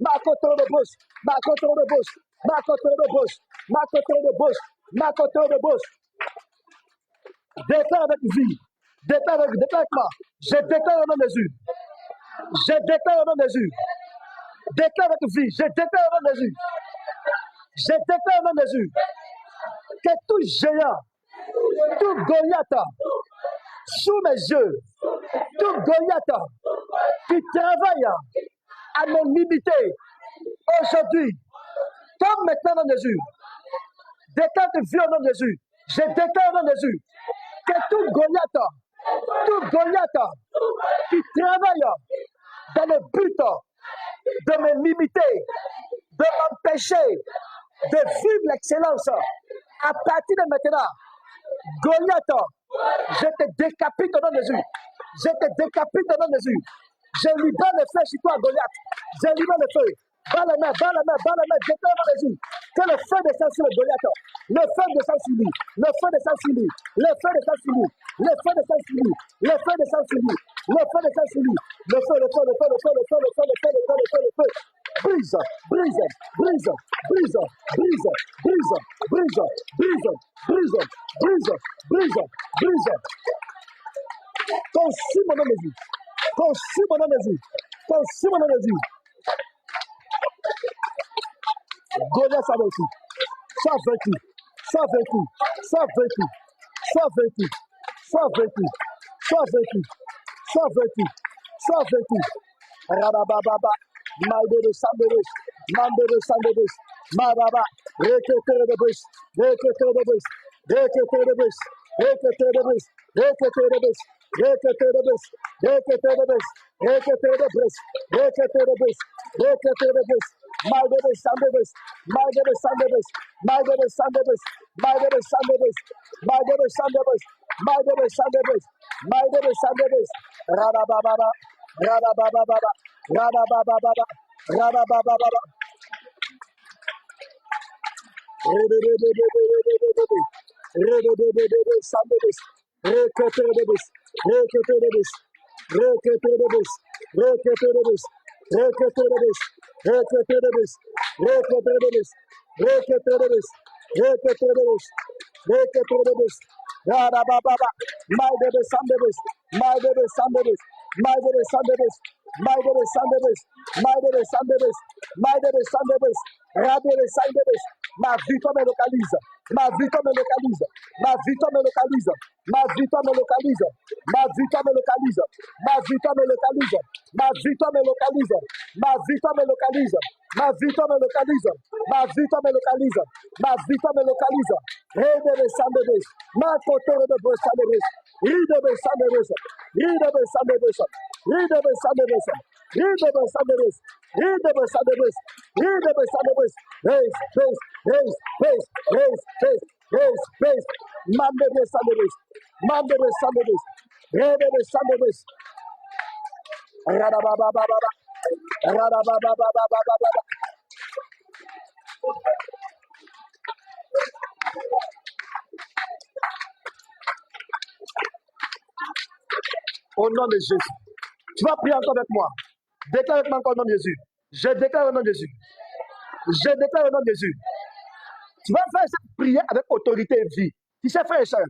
Makoto de Bush, Makoto de Bush, Makoto de Bush, Makoto de Bush, Makoto de Bush. Déclare avec vie. Déclare avec moi. Je déclare au nom de Jésus. Je déclare au nom de Jésus. Déclare avec vie. Je déclare au nom de Jésus. Je déclare au nom de Jésus. Que tout géant, tout Goliath, sous mes yeux, tout Goliath qui travaille à me limiter aujourd'hui, comme maintenant dans Jésus, déclare de vie au nom de Jésus. Je déclare au nom de Jésus que tout Goliath qui travaille dans le but de me limiter, de m'empêcher de vivre l'excellence, à partir de maintenant, Goliath, je te décapite au nom de Jésus. Je te décapite au nom de Jésus. Je libère le feu sur toi, Goliath. Je libère le feu. Bas la main, bas la main, bas la main. Je te de Jésus. Que le feu descende sur le Goliath. Le feu descend sur lui. Le feu descend sur lui. Le feu descend sur lui. Le feu descend sur lui. Le feu descend sur lui. Le feu descend sur lui. Le feu, le feu, le feu, le feu, le feu, le feu, le feu, le feu, le feu, le feu. Brise, brise, brise, brise, brise, brise, brise, brise, brise, brise, brise, brise. Consume mon nom de Jésus. Consume mon nom de Jésus. Consume mon nom de Jésus. Goliath a vaincu. Sois vaincu. Sois vaincu. Sois vaincu. Sois vaincu. Sois vaincu. Sois vaincu. Sois vaincu. Sois vaincu. Rabababa. Malde de Sanderis. Mande de Sanderis. Maraba. Requeteur de bus. Requeteur de bus. Requeteur de bus. Requeteur de bus. Requeteur de bus. Requeteur de bus. Requeteur de bus. Requeteur de bus. Requeteur de bus. Requeteur de bus. Malde de Sanderis. Malde de Sanderis. Malde de Sanderis. Malde de Sanderis. Malde de Sanderis. Malde de Sanderis. Malde de Sanderis. Rabababa. Rabababa. Rabababa. Rabababa. Sanderis. Requeteur de bus. Requeteur de bus. Requeteur de bus. Requeteur de bus. Requeteur de bus. Requeteur de bus. Requeteur de bus. Requeteur de bus. Requeteur de bus. Requeteur de bus. Rabababa. Malde de Sanderis. Malde de Sanderis. Malde de Sanderis. Malde de Sanderis. Malde de Sanderis. Malde de Sanderis. Rabbe de Sanderis. Ma victoire me localise. Ma victoire me localise. Ma victoire me localise. Ma victoire me localise. Ma victoire me localise. Ma victoire me localise. Ma victoire me localise. Ma victoire me localise. Ma victoire me localise. Ma victoire me localise. Ma victoire me localise. Rede de Sanderis. Ma cotore de Sanderis. Ride de Sanderis. Ride de Sanderis. Ride de Sanderis. Ride de Sanderis. Ride de Sanderis. Ride de Sanderis. Raise, raise, raise, raise, raise, raise, raise, raise. Mande de Sanderis. Mande de Sanderis. Rede de Sanderis. Radabababa. Radabababa. Au nom de Jésus. Tu vas prier encore avec moi. Déclare avec moi encore au nom de Jésus. Je déclare au nom de Jésus. Je déclare au nom de Jésus. Tu vas faire cette prière avec autorité et vie. Tu sais, frère et soeur,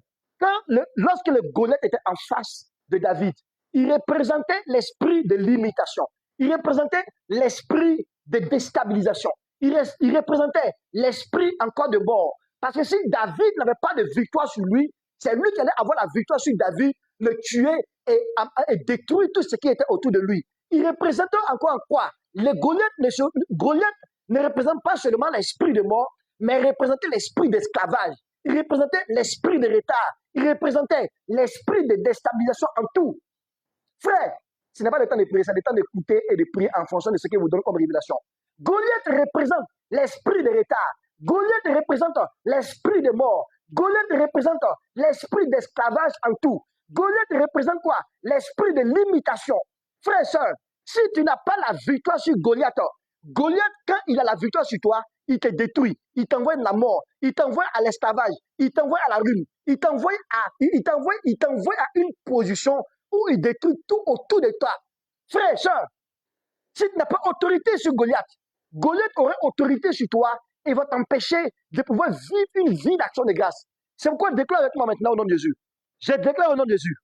lorsque le Goliath était en face de David, il représentait l'esprit de limitation. Il représentait l'esprit de déstabilisation. Il représentait l'esprit encore de mort. Parce que si David n'avait pas de victoire sur lui, c'est lui qui allait avoir la victoire sur David, le tuer et détruire tout ce qui était autour de lui. Il représentait encore quoi? Le Goliath ne représente pas seulement l'esprit de mort, mais il représentait l'esprit d'esclavage. Il représentait l'esprit de retard. Il représentait l'esprit de déstabilisation en tout. Frère, ce n'est pas le temps de prier, c'est le temps d'écouter et de prier en fonction de ce que vous donne comme révélation. Goliath représente l'esprit de retard. Goliath représente l'esprit de mort. Goliath représente l'esprit d'esclavage en tout. Goliath représente quoi? L'esprit de limitation. Frère et soeur, si tu n'as pas la victoire sur Goliath, Goliath, quand il a la victoire sur toi, il te détruit, il t'envoie de la mort, il t'envoie à l'esclavage, il t'envoie à la ruine, il t'envoie à une position où il détruit tout autour de toi. Frère, soeur, Si tu n'as pas autorité sur Goliath, Goliath aurait autorité sur toi et va t'empêcher de pouvoir vivre une vie d'action de grâce. C'est pourquoi déclare avec moi maintenant au nom de Jésus. Je déclare au nom de Jésus.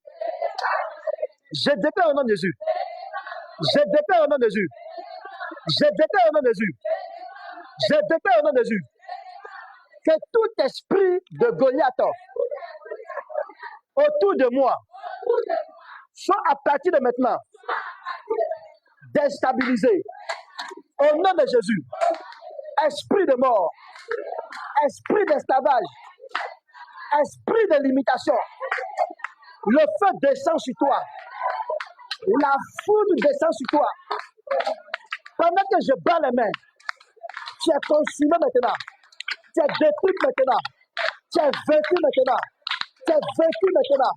Je déclare au nom de Jésus. Je déclare au nom de Jésus. Je déclare au nom de Jésus. Je déclare au nom de Jésus que tout esprit de Goliath autour de moi soit à partir de maintenant déstabilisé. Au nom de Jésus, esprit de mort, esprit d'esclavage, esprit de limitation, le feu descend sur toi, la foudre descend sur toi. Pendant que je bats les mains, tu es consumé maintenant, tu es détruit maintenant, tu es vaincu maintenant, tu es vaincu maintenant,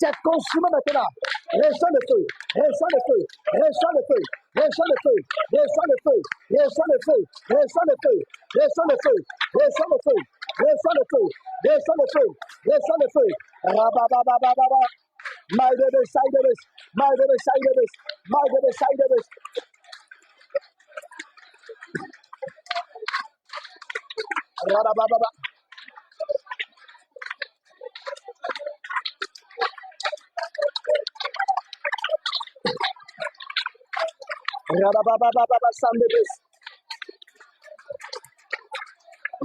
tu es consumé maintenant. Reçois le feu, reçois le feu, reçois le feu, reçois le feu, reçois le feu, reçois le feu, reçois le feu, reçois le feu, reçois le feu, reçois le feu, reçois le feu, reçois le feu. Rabababababa. My baby side of this, my baby side of this, my baby side of this. Rabababa. Rababababa Sandebis.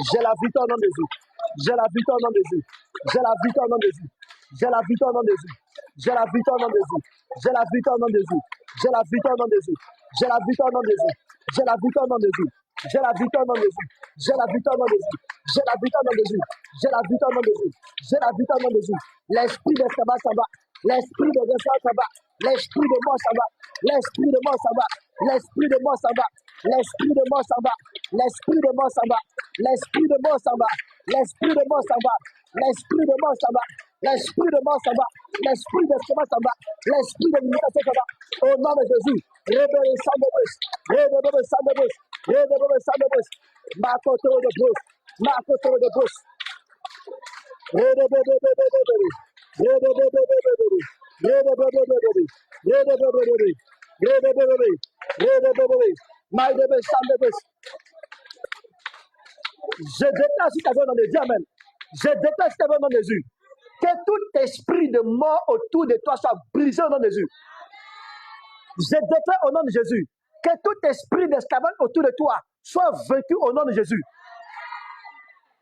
J'ai la victoire au nom de Jésus. J'ai la victoire au nom de Jésus. J'ai la victoire au nom de Jésus. J'ai la victoire au nom de Jésus. J'ai la victoire au nom de Jésus. J'ai la victoire au nom de Jésus. J'ai la victoire au nom de Jésus. J'ai la victoire au nom de Jésus. J'ai la victoire au nom de Jésus. J'ai la victoire au nom de Jésus. J'ai la victoire au nom de Jésus. J'ai la victoire au nom de Jésus. J'ai la victoire au nom de Jésus. J'ai la victoire au nom de Jésus. L'esprit d'esclavage s'en va. L'esprit de descente s'en va. L'esprit de mort s'en va. L'esprit de mort s'en va. L'esprit de mort s'en va. L'esprit de mort s'en va. L'esprit de mort s'en va. L'esprit de mort s'en va. L'esprit de mort s'en va. L'esprit de mort s'en va. L'esprit de mort s'en va. L'esprit d'esclavage s'en va. L'esprit de limitation s'en va. Au nom de Jésus. Réveillez sans de bus. Réveillez sans de bus. Réveillez sans de bus. Ma côté de bus. Ma côté de bus. My baby, son de bus. Je déclare si tu avais dans les dieux, amen. Je déclare si tu avais dans les yeux. Que tout esprit de mort autour de toi soit brisé au nom de Jésus. Je déclare au nom de Jésus que tout esprit d'esclavage autour de toi soit vaincu au nom de Jésus.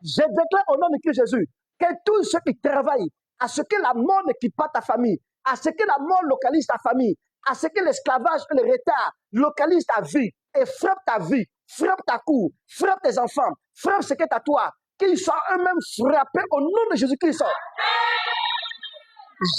Je déclare au nom de Christ Jésus que tous ceux qui travaillent à ce que la mort ne quitte pas ta famille, à ce que la mort localise ta famille, à ce que l'esclavage et le retard localisent ta vie et frappe ta vie, frappe ta cour, frappe tes enfants, frappe ce qui est à toi, qu'ils soient eux-mêmes frappés au nom de Jésus-Christ.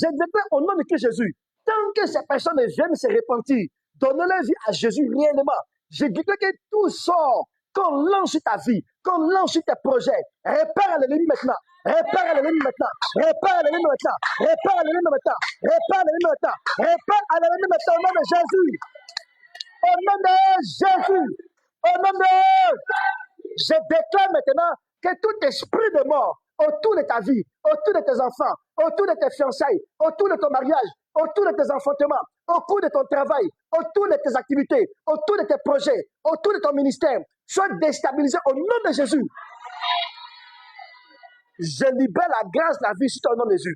Je déclare au nom de Christ Jésus, tant que ces personnes viennent se repentir, donner leur vie à Jésus réellement, je déclare que tout sort, qu'on lance sur ta vie, qu'on lance sur tes projets, répare l'ennemi maintenant, répare l'ennemi maintenant, répare l'ennemi maintenant, répare l'ennemi maintenant, répare l'ennemi maintenant, répare l'ennemi maintenant au nom de Jésus, au nom de Jésus, au nom de... Je déclare maintenant que tout esprit de mort autour de ta vie, autour de tes enfants, autour de tes fiançailles, autour de ton mariage, autour de tes enfantements, autour de ton travail, autour de tes activités, autour de tes projets, autour de ton ministère, soit déstabilisé au nom de Jésus. Je libère la grâce de la vie sur ton nom de Jésus.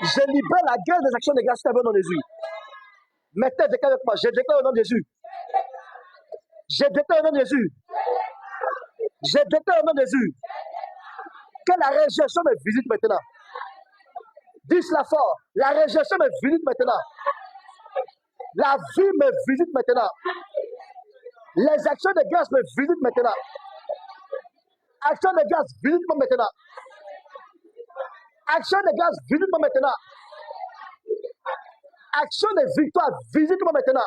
Je libère la grâce des actions de grâce sur ton nom de Jésus. Mettez déclare avec moi. Je déclare au nom de Jésus. Je déclare au nom de Jésus. Je déclare au nom de Jésus. Que la résurrection me visite maintenant. Dis cela fort. La résurrection me visite maintenant. La vie me visite maintenant. Les actions de grâce me visitent maintenant. Action de grâce, visite-moi maintenant. Action de grâce, visite-moi maintenant. Action de victoire, visite-moi maintenant.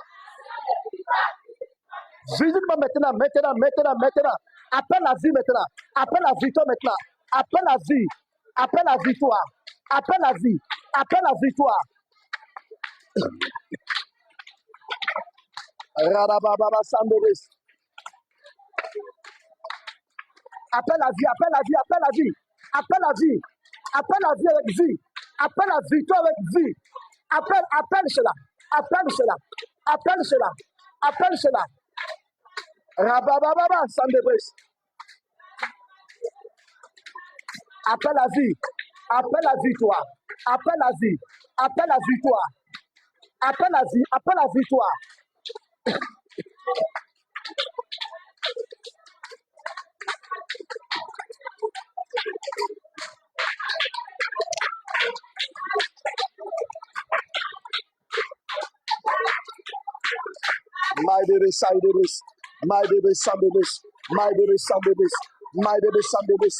Visite-moi maintenant, maintenant, maintenant, maintenant. Appelle la vie maintenant. Appelle la victoire maintenant. Appelle la vie. Appelle la victoire. Appelle la vie. Appelle la victoire. Radababa Sandebis. Appelle la vie, appelle la vie, appelle la vie. Appelle la vie. Appelle la vie avec vie. Appelle la victoire avec vie. Appelle cela. Appelle cela. Appelle cela. Appelle cela. Rabababa, Sandebris. Appelle la vie. Appelle la victoire. Appelle la vie. Appelle la victoire. Appelle la vie. Appelle la victoire. My baby Sandebris. My baby Sandebris. My baby Sandebris. My baby Sandebris.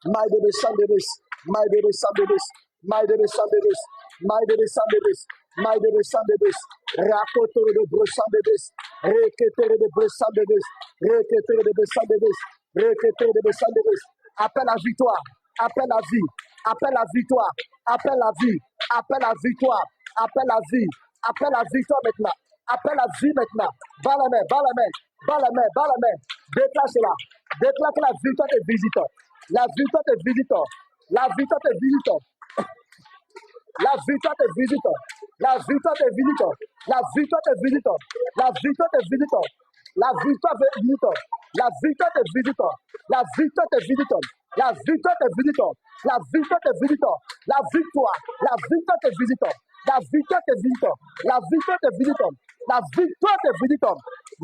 My baby Sandebris. My baby Sandebris. My baby Sandebris. My baby Sandebris. My baby Sandebris. Rakotere de Brosandebris. Reketere de Brosandebris. Reketere de Brosandebris. Reketere de Brosandebris. Appelle la victoire. Appelle la vie. Appelle la victoire. Appelle la vie. Appelle la victoire. Appelle la vie. Appelle la victoire maintenant. Appelle la vie maintenant. Bas la main, bas la main, bas la main, bas la main. Déclare cela. Déclare que la victoire te visite. La victoire te visite. La victoire te visite. La victoire te visite. La victoire te visite. La victoire te visite. La victoire te visite. La victoire te visite. La victoire te visite. La victoire te visite. La victoire te visite. La victoire te visite. La victoire. La victoire te visite. La victoire te visite. La victoire te visite. La victoire te visite.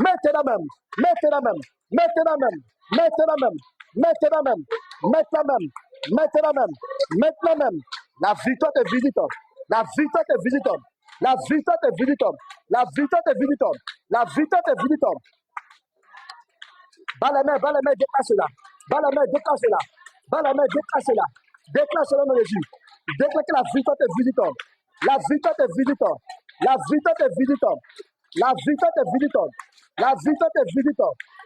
Maintenant même. Maintenant même. Maintenant même. Maintenant même. Maintenant même. Maintenant même. Maintenant même. Maintenant même. La victoire te visite. La victoire te visite. La victoire te visite. La victoire te visite. La victoire te visite. Bas la main, déclasse-la. Bas la main, déclasse-la. Bas la main, déclasse-la. Déclasse-la dans les yeux. Déclare que la victoire te visite. La victoire te visite. La victoire te visite. La victoire te visite. La victoire te visite.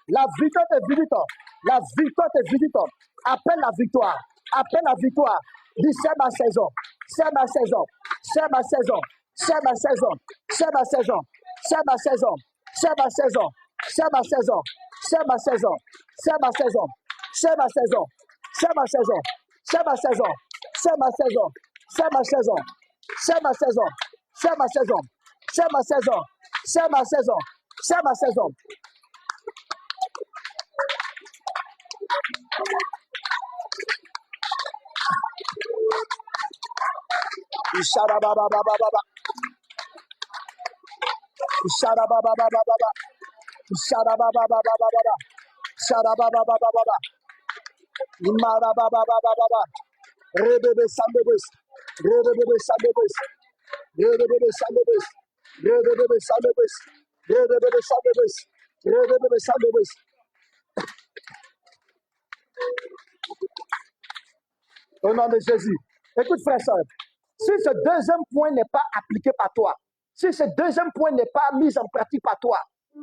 La victoire te visite. La victoire te visite. Appelle la victoire. Appelle la victoire. Dis c'est ma saison. C'est ma saison. C'est ma saison. C'est ma saison. C'est ma saison. C'est ma saison. C'est ma saison. C'est ma saison. C'est ma saison. C'est ma saison. C'est ma saison. C'est ma saison. C'est ma saison. C'est ma saison. C'est ma saison. C'est ma saison. C'est ma saison. C'est ma saison. C'est ma saison. C'est ma saison. Isharababababa. Isharababababa. Isharababababa. Isharababababa. Imarababababa. Rebebe sandebes. Rebebe sandebes. Rebebe sandebes. Rebebe sandebes. Rebebe sandebes. Rebebe sandebes. Au nom de Jésus. Écoute, frère, soeur. Si ce deuxième point n'est pas appliqué par toi, si ce deuxième point n'est pas mis en pratique par toi,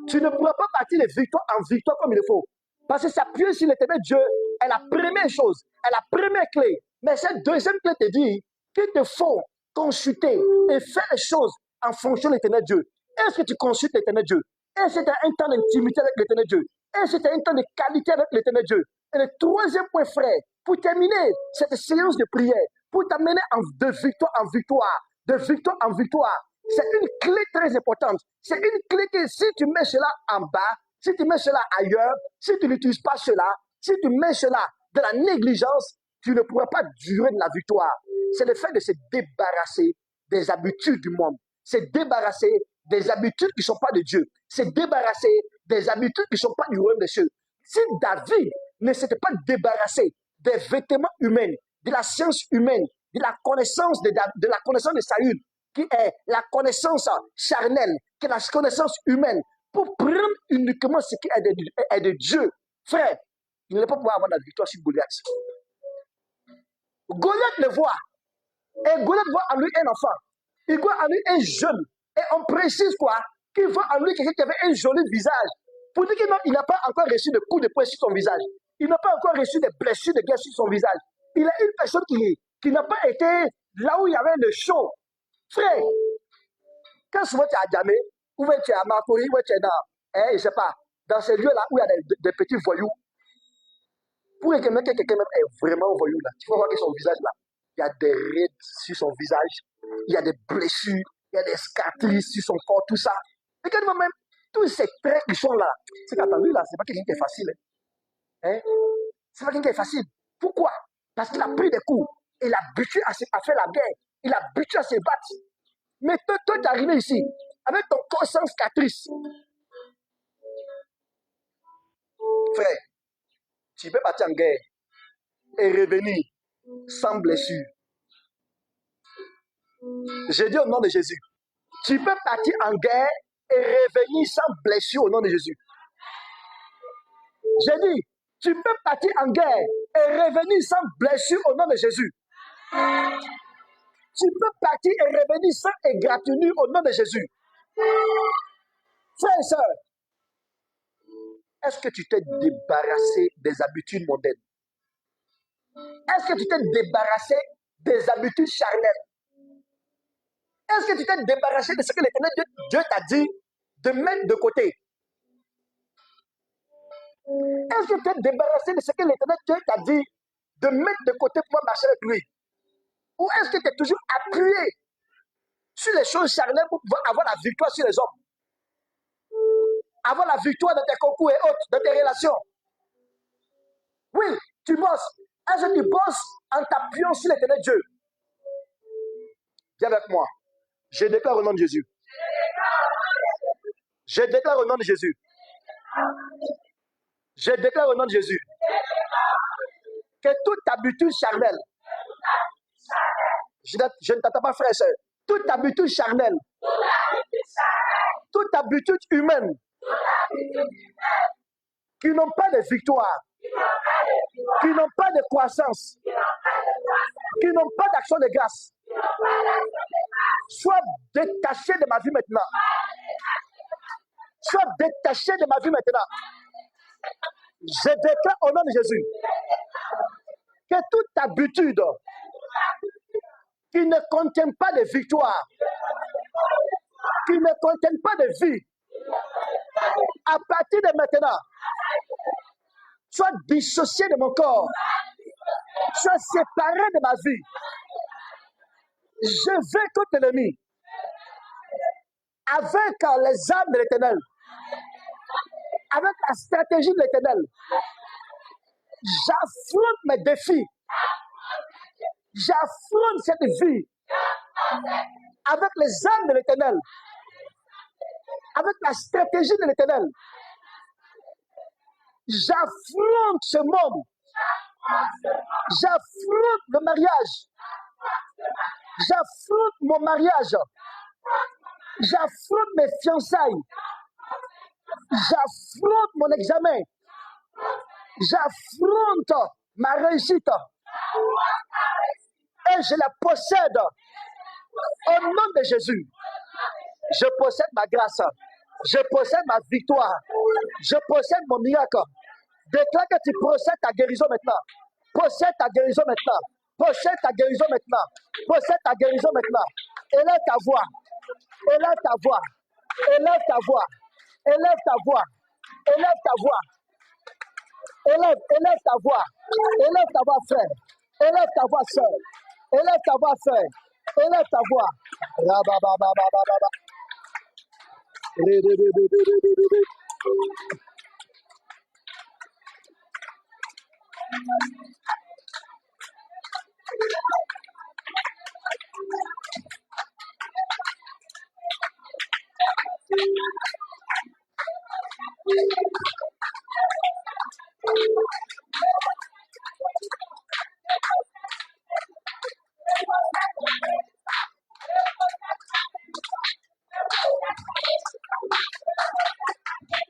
tu ne pourras pas partir de victoire en victoire comme il faut. Parce que s'appuyer sur l'éternel Dieu est la première chose, est la première clé. Mais cette deuxième clé te dit qu'il te faut consulter et faire les choses en fonction de l'éternel Dieu. Est-ce que tu consultes l'éternel Dieu? Est-ce que tu as un temps d'intimité avec l'éternel Dieu? Est-ce que tu as un temps de qualité avec l'éternel Dieu? Et le troisième point, frère, pour terminer cette séance de prière, pour t'amener de victoire en victoire, de victoire en victoire, c'est une clé très importante. C'est une clé que si tu mets cela en bas, si tu mets cela ailleurs, si tu n'utilises pas cela, si tu mets cela de la négligence, tu ne pourras pas durer de la victoire. C'est le fait de se débarrasser des habitudes du monde. Se débarrasser des habitudes qui ne sont pas de Dieu. Se débarrasser des habitudes qui ne sont pas du royaume des cieux. Si David ne s'était pas débarrassé des vêtements humains, de la science humaine, de la connaissance de Saül, qui est la connaissance charnelle, qui est la connaissance humaine, pour prendre uniquement ce qui est de Dieu, frère, il ne peut pas pouvoir avoir la victoire sur Goliath. Goliath le voit, et Goliath voit en lui un enfant, il voit en lui un jeune, et on précise quoi? Qu'il voit en lui quelqu'un qui avait un joli visage, pour dire qu'il n'a pas encore reçu de coups de poing sur son visage, il n'a pas encore reçu des blessures de guerre sur son visage, il est une personne qui n'a pas été là où il y avait le chaud. Frère, quand souvent tu es à Djamé, ou tu es à Makori, ou tu es dans, je ne sais pas, dans ces lieux-là où il y a des petits voyous, pour que quelqu'un est vraiment voyou là, tu vas voir que son visage là, il y a des rides sur son visage, il y a des blessures, il y a des cicatrices sur son corps, tout ça. Et quand même, tous ces traits qui sont là, c'est qu'attendu là, c'est pas quelqu'un qui est facile. Hein? C'est pas quelqu'un qui est facile. Pourquoi? Parce qu'il a pris des coups. Il a habitué à faire la guerre. Il a habitué à se battre. Mais toi, tu es arrivé ici, avec ton corps sans cicatrice. Frère, tu peux partir en guerre et revenir sans blessure. Je dis au nom de Jésus. Tu peux partir en guerre et revenir sans blessure au nom de Jésus. J'ai dit, tu peux partir en guerre et revenir sans blessure au nom de Jésus. Tu peux partir et revenir sans égratignure au nom de Jésus. Frères et sœurs, est-ce que tu t'es débarrassé des habitudes mondaines? Est-ce que tu t'es débarrassé des habitudes charnelles? Est-ce que tu t'es débarrassé de ce que l'Éternel Dieu t'a dit de mettre de côté? Est-ce que tu t'es débarrassé de ce que l'Éternel Dieu t'a dit de mettre de côté pour marcher avec lui? Ou est-ce que tu es toujours appuyé sur les choses charnelles pour pouvoir avoir la victoire sur les hommes? Avoir la victoire dans tes concours et autres, dans tes relations? Oui, tu bosses. Est-ce que tu bosses en t'appuyant sur l'Éternel Dieu? Viens avec moi. Je déclare au nom de Jésus. Je déclare au nom de Jésus. Je déclare au nom de Jésus que toute habitude charnelle, je ne t'entends pas, frère et soeur, toute habitude charnelle, toute habitude humaine qui n'ont pas de victoire, qui n'ont pas de croissance, qui n'ont pas d'action de grâce, soient détachés de ma vie maintenant. Soient détachés de ma vie maintenant. Je déclare au nom de Jésus que toute habitude qui ne contient pas de victoire, qui ne contient pas de vie, à partir de maintenant, soit dissociée de mon corps, soit séparée de ma vie. Je vais contre l'ennemi avec les armes de l'Éternel, avec la stratégie de l'Éternel. J'affronte mes défis. J'affronte cette vie avec les armes de l'Éternel, avec la stratégie de l'Éternel. J'affronte ce monde. J'affronte le mariage. J'affronte mon mariage. J'affronte mes fiançailles. J'affronte mon examen. J'affronte ma réussite. Et je la possède. Au nom de Jésus. Je possède ma grâce. Je possède ma victoire. Je possède mon miracle. Déclare que tu possèdes ta guérison maintenant. Possède ta guérison maintenant. Possède ta guérison maintenant. Possède ta guérison maintenant. Élève ta voix. Élève ta voix. Élève ta voix. Élève ta voix. Élève ta voix. Élève ta voix. Élève ta voix, frère. Élève ta voix, sœur. Élève ta voix, frère. Élève ta voix.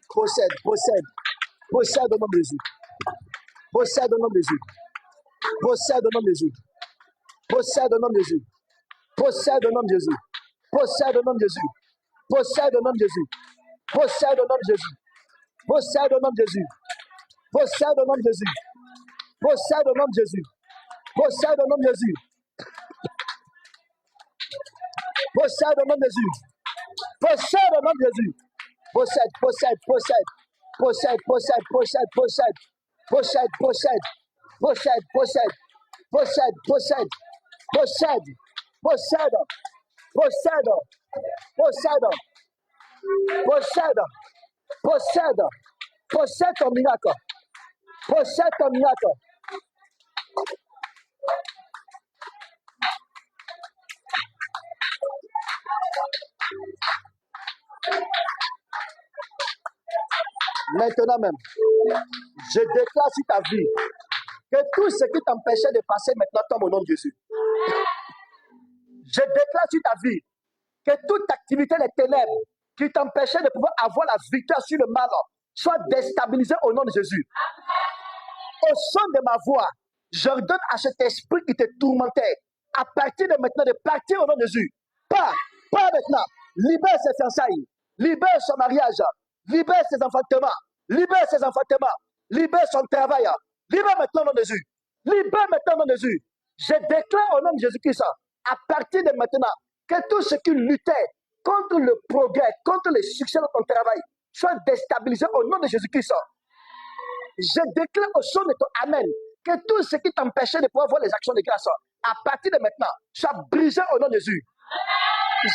Possède, possède, possède au nom de Jésus. Possède au nom de Jésus. Possède au nom de Jésus. Possède au nom de Jésus. Possède au nom de Jésus. Possède au nom de Jésus. Possède au nom de Jésus. Possède au nom de Jésus. Possède au nom de Jésus. Possède au nom de Jésus. Possède au nom de Jésus. Possède au nom de Jésus. Possède au nom de Jésus. Possède au nom de Jésus. Possède, possède, possède. Possède, possède, possède, possède. Possède, possède. Possède, possède. Possède, possède. Possède. Possède. Possède. Possède. Possède. Possède. Possède ton miracle. Possède ton miracle. Maintenant même, je déclare sur ta vie que tout ce qui t'empêchait de passer maintenant tombe au nom de Jésus. Je déclare sur ta vie que toute activité des ténèbres qui t'empêchait de pouvoir avoir la victoire sur le mal soit déstabilisée au nom de Jésus. Au son de ma voix, j'ordonne à cet esprit qui te tourmentait, à partir de maintenant, de partir au nom de Jésus. Pas maintenant. Libère ses fiançailles, libère son mariage, libère ses enfantements, libère ses enfantements, libère son travail, libère maintenant au nom de Jésus. Libère maintenant au nom de Jésus. Je déclare au nom de Jésus-Christ, à partir de maintenant, que tout ce qui luttait contre le progrès, contre le succès de ton travail, soit déstabilisé au nom de Jésus-Christ. Je déclare au son de ton Amen que tout ce qui t'empêchait de pouvoir voir les actions de grâce, à partir de maintenant, soit brisé au nom de Jésus. Je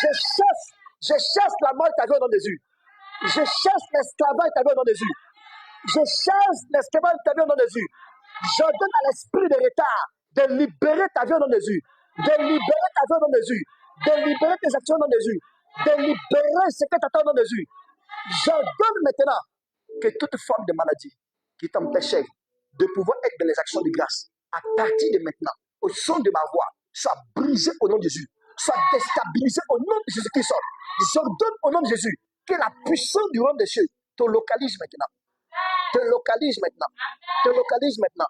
chasse la mort de ta vie au nom de Jésus. Je chasse l'esclavage de ta vie au nom de Jésus. Je chasse l'esclavage de ta vie au nom de Jésus. J'ordonne à l'esprit de retard de libérer ta vie au nom de Jésus. De libérer ta vie au nom de Jésus. De libérer tes actions au nom de Jésus. De libérer ce que tu attends au nom de Jésus. J'ordonne maintenant que toute forme de maladie qui t'empêchait de pouvoir être dans les actions de grâce, à partir de maintenant, au son de ma voix, soit brisée au nom de Jésus, soit déstabilisée au nom de Jésus-Christ. J'ordonne au nom de Jésus que la puissance du royaume des cieux te localise maintenant. Te localise maintenant. Te localise maintenant.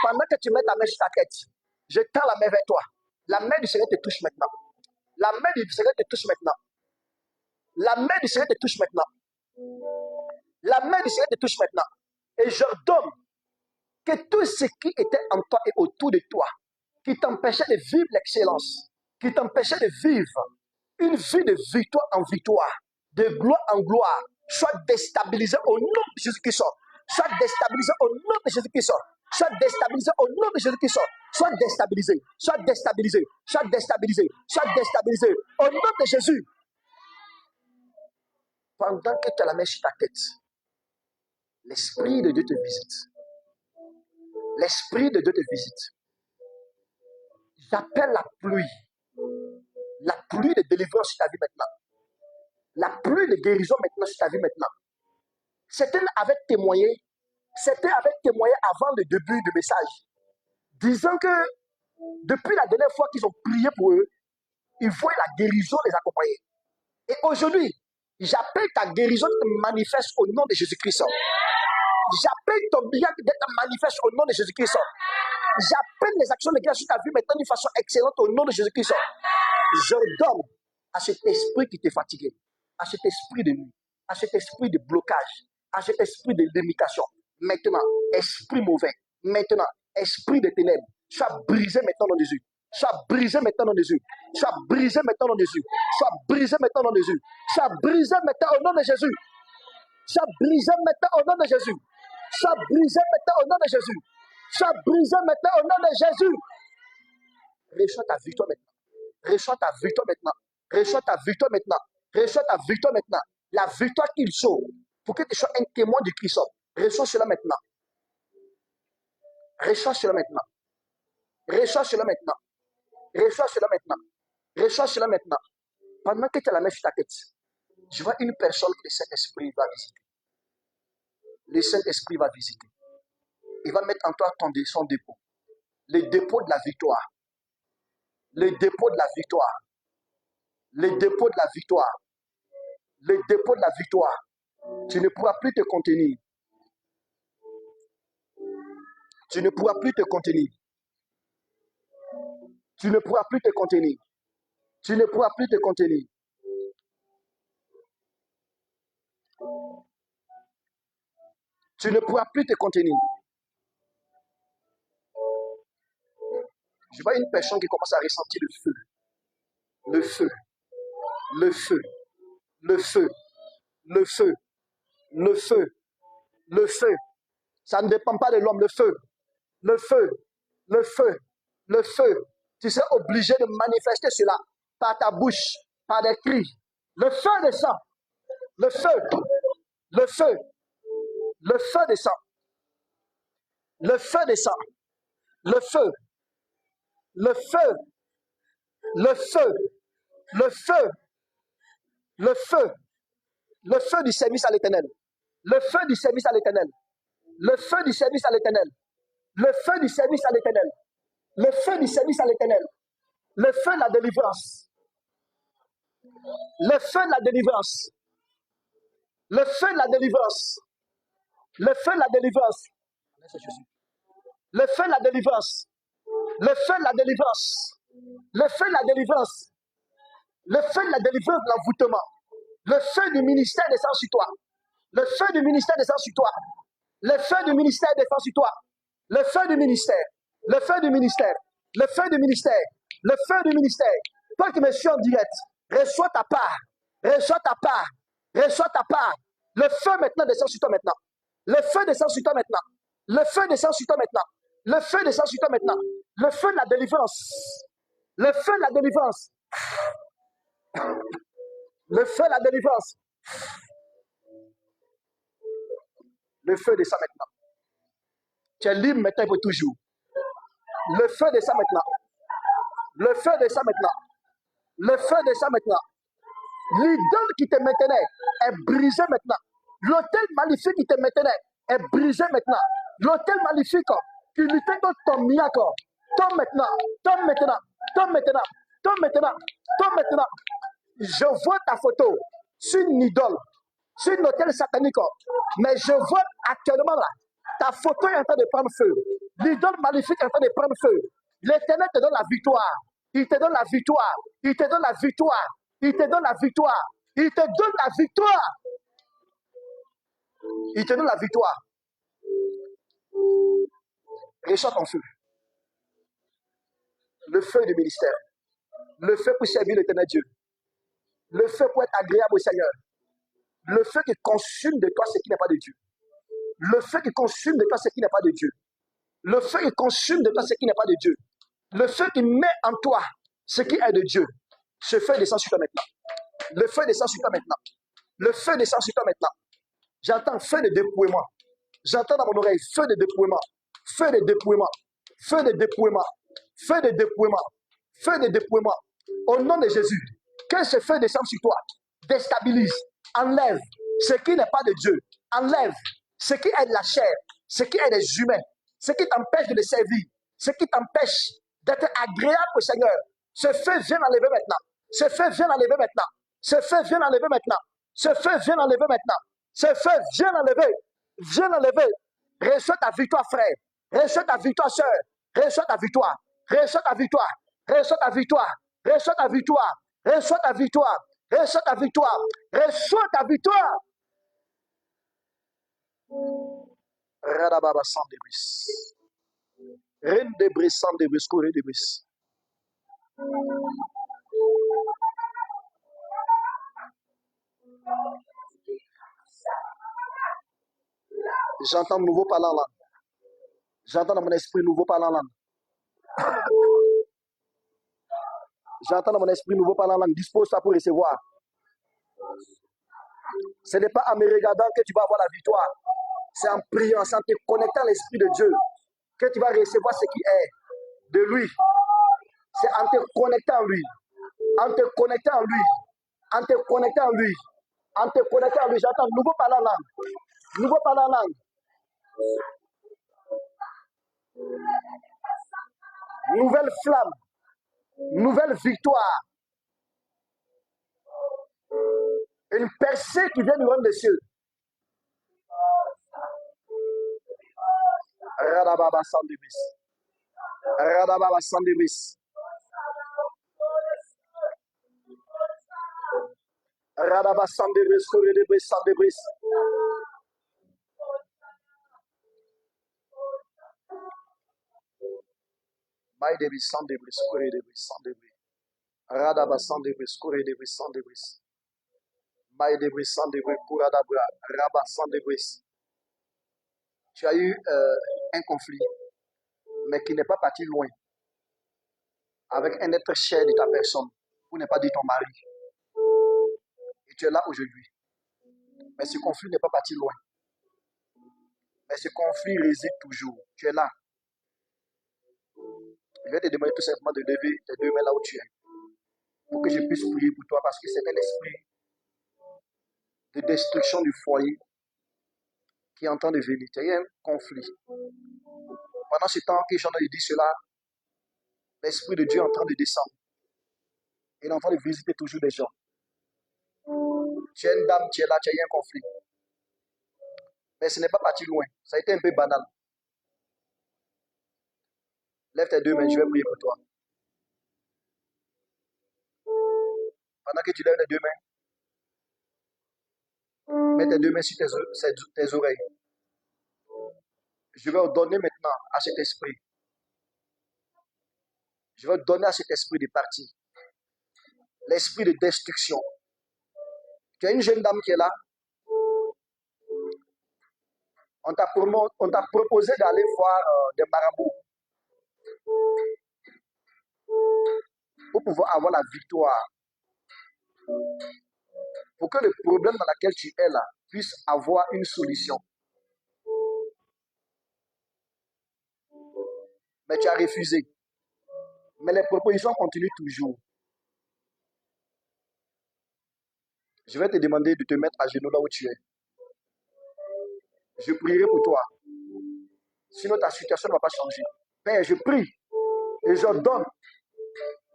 Pendant que tu mets ta main sur ta tête, je tends la main vers toi. La main du Seigneur te touche maintenant. La main du Seigneur te touche maintenant. La main du Seigneur te touche maintenant. La main du Seigneur te touche maintenant. Et j'ordonne que tout ce qui était en toi et autour de toi, qui t'empêchait de vivre l'excellence, qui t'empêchait de vivre une vie de victoire en victoire, de gloire en gloire, soit déstabilisé au nom de Jésus-Christ. Soit déstabilisé au nom de Jésus-Christ. Soit déstabilisé au nom de Jésus-Christ. Soit déstabilisé, soit déstabilisé, soit déstabilisé, soit déstabilisé au nom de Jésus. Pendant que tu as la main sur ta tête, l'Esprit de Dieu te visite. L'Esprit de Dieu te visite. J'appelle la pluie de délivrance sur ta vie maintenant. La pluie de guérison maintenant sur ta vie maintenant. Certains avaient témoigné avant le début du message, disant que depuis la dernière fois qu'ils ont prié pour eux, ils voient la guérison les accompagner. Et aujourd'hui, j'appelle ta guérison d'être manifeste au nom de Jésus-Christ. J'appelle ton miracle d'être manifeste au nom de Jésus-Christ. J'appelle les actions de grâce sur ta vie maintenant d'une façon excellente au nom de Jésus-Christ. J'ordonne à cet esprit qui t'est fatigué, à cet esprit de nuit, à cet esprit de blocage, à cet esprit de limitation. Maintenant, esprit mauvais, maintenant, esprit de ténèbres, sois brisé maintenant dans Jésus. Sois brisé maintenant dans Jésus. Sois brisé maintenant dans Jésus. Sois brisé maintenant dans Jésus. Sois brisé maintenant au nom de Jésus. Sois brisé maintenant au nom de Jésus. Sois brisé maintenant au nom de Jésus. Sois brisé maintenant au nom de Jésus. Reçois ta victoire maintenant. Reçois ta victoire maintenant. Reçois ta victoire maintenant. Reçois ta victoire maintenant. La victoire qu'il faut pour que tu sois un témoin du Christ. Reçois cela maintenant. Reçois cela maintenant. Reçois cela maintenant. Reçois cela maintenant. Reçois cela maintenant. Pendant que tu as la main sur ta tête, je vois une personne que le Saint-Esprit va visiter. Le Saint-Esprit va visiter. Il va mettre en toi son dépôt. Le dépôt de la victoire. Le dépôt de la victoire. Le dépôt de la victoire. Le dépôt de la victoire. Tu ne pourras plus te contenir. Tu ne pourras plus te contenir. Tu ne pourras plus te contenir. Tu ne pourras plus te contenir. Tu ne pourras plus te contenir. Je vois une personne qui commence à ressentir le feu. Le feu. Le feu. Le feu. Le feu. Le feu. Le feu. Ça ne dépend pas de l'homme. Le feu. Le feu. Le feu. Le feu. Tu seras obligé de manifester cela par ta bouche, par des cris. Le feu descend. Le feu. Le feu. Le feu descend. Le feu descend. Le feu. Le feu. Le feu. Le feu. Le feu. Le feu du service à l'éternel. Le feu du service à l'éternel. Le feu du service à l'éternel. Le feu du service à l'éternel. Le feu du service à l'éternel. Le feu de la délivrance. Le feu de la délivrance. Le feu de la délivrance. Le feu de la délivrance. Le feu de la délivrance. Le feu de la délivrance. Le feu de la délivrance. Le feu de la délivrance de l'envoûtement. Le feu du ministère descend sur toi. Le feu du ministère descend sur toi. Le feu du ministère descend sur toi. Le feu du ministère. Le feu du ministère. Le feu du ministère. Le feu du ministère. Toi qui me suis en direct, reçois ta part. Reçois ta part. Reçois ta part. Le feu maintenant descend sur toi maintenant. Le feu descend sur toi maintenant. Le feu descend sur toi maintenant. Le feu descend sur toi maintenant. Le feu de la délivrance. Le feu de la délivrance. Le feu de la délivrance. Le feu descend maintenant. Tu es libre maintenant pour toujours. Le feu descend maintenant. Le feu descend maintenant. Le feu descend maintenant. L'idole qui te maintenait est brisée maintenant. L'autel maléfique qui te maintenait est brisé maintenant. L'autel maléfique qui luttait contre ton miracle tombe maintenant. Tombe maintenant. Tombe maintenant. Tombe maintenant. Tombe maintenant. Je vois ta photo sur une idole, sur une autel satanique. Mais je vois actuellement là, ta photo est en train de prendre feu. L'idole maléfique est en train de prendre feu. L'Éternel te donne la victoire. Il te donne la victoire. Il te donne la victoire. Il te donne la victoire. Il te donne la victoire. Il te donne la victoire. Reçois ton feu. Le feu du ministère. Le feu pour servir l'Éternel Dieu. Le feu pour être agréable au Seigneur. Le feu qui consume de toi ce qui n'est pas de Dieu. Le feu qui consume de toi ce qui n'est pas de Dieu. Le feu qui consume de toi ce qui n'est pas de Dieu. Le feu qui met en toi ce qui est de Dieu. Ce feu descend sur toi maintenant. Le feu descend sur toi maintenant. Le feu descend sur toi maintenant. J'entends feu de dépouillement. J'entends dans mon oreille feu de dépouillement. Feu de dépouillement. Feu de dépouillement. Feu de dépouillement. Feu de dépouillement. Au nom de Jésus, que ce feu descende sur toi. Déstabilise. Enlève ce qui n'est pas de Dieu. Enlève ce qui est de la chair. Ce qui est des humains. Ce qui t'empêche de le servir. Ce qui t'empêche d'être agréable au Seigneur. Ce feu vient enlever maintenant. Ce feu vient enlever maintenant. Ce feu vient enlever maintenant. Ce feu vient enlever maintenant. Ce feu vient enlever. Viens enlever. Reçois ta victoire, frère. Reçois ta victoire, soeur. Reçois ta victoire. Reçois ta victoire. Reçois ta victoire. Reçois ta victoire. Reçois ta victoire. Reçois ta victoire. Reçois ta victoire. Radababa sans débris. Reine débris sans débris. Courez débris. J'entends nouveau parler en langue. J'entends dans mon esprit nouveau parler en langue. J'entends dans mon esprit nouveau parler en langue. Dispose-toi pour recevoir. Ce n'est pas en me regardant que tu vas avoir la victoire. C'est en priant, c'est en te connectant à l'Esprit de Dieu que tu vas recevoir ce qui est de lui. C'est en te connectant à lui. En te connectant à lui. En te connectant à lui. En te connectant à lui. J'entends nouveau parler en langue. Nouveau parler en langue. Nouvelle flamme. Nouvelle victoire. Une percée qui vient du royaume des cieux. Radababa Sandibis. Radababa Sandibis. Radaba Sandibis. Koredebris Sandibis. Maïdebis Sandibis. Koredebris Sandibis. Radaba Sandibis. Koredebris Sandibis. Maïdebris Sandibis. Kouradabra. Rabba Sandibis. Tu as eu un conflit, mais qui n'est pas parti loin, avec un être cher de ta personne, pour ne pas dire ton mari. Et tu es là aujourd'hui. Mais ce conflit n'est pas parti loin. Mais ce conflit réside toujours. Tu es là. Je vais te demander tout simplement de lever tes deux mains là où tu es. Pour que je puisse prier pour toi. Parce que c'est un esprit de destruction du foyer qui est en train de venir. Il y a un conflit. Pendant ce temps que j'en ai dit cela, l'Esprit de Dieu est en train de descendre. Il est en train de visiter toujours des gens. Tu es une dame, tu es là, tu as eu un conflit. Mais ce n'est pas parti loin. Ça a été un peu banal. Lève tes deux mains, je vais prier pour toi. Pendant que tu lèves tes deux mains, mets tes deux mains sur tes oreilles. Je vais ordonner maintenant à cet esprit. Je vais donner à cet esprit de partir. L'esprit de destruction. Tu as une jeune dame qui est là. On t'a proposé d'aller voir des marabouts pour pouvoir avoir la victoire. Pour que le problème dans lequel tu es là puisse avoir une solution. Mais tu as refusé. Mais les propositions continuent toujours. Je vais te demander de te mettre à genoux là où tu es. Je prierai pour toi. Sinon, ta situation ne va pas changer. Père, je prie et je donne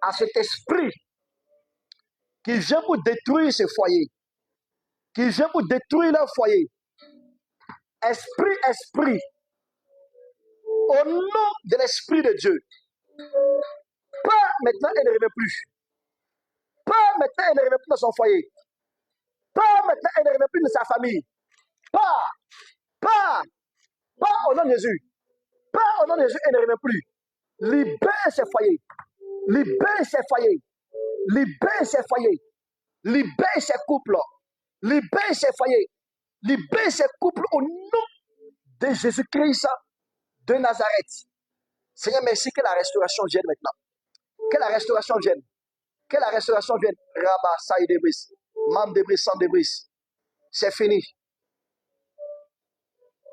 à cet esprit qui vient pour détruire ce foyer, qui vient pour détruire leur foyer. Esprit, au nom de l'Esprit de Dieu, pas maintenant, elle ne revient plus. Pas maintenant, elle ne revient plus dans son foyer. Pas maintenant, elle ne revient plus dans sa famille. Pas au nom de Jésus. Pas au nom de Jésus, elle ne revient plus. Libère ses foyers. Libère ses foyers. Libère ses foyers. Libère ses couples. Libère ses foyers. Libère ses couples au nom de Jésus-Christ de Nazareth. Seigneur, merci que la restauration vienne maintenant. Que la restauration vienne. Que la restauration vienne. Rabat, Saïd Debris. Mam Debris, Sam Debris. C'est fini.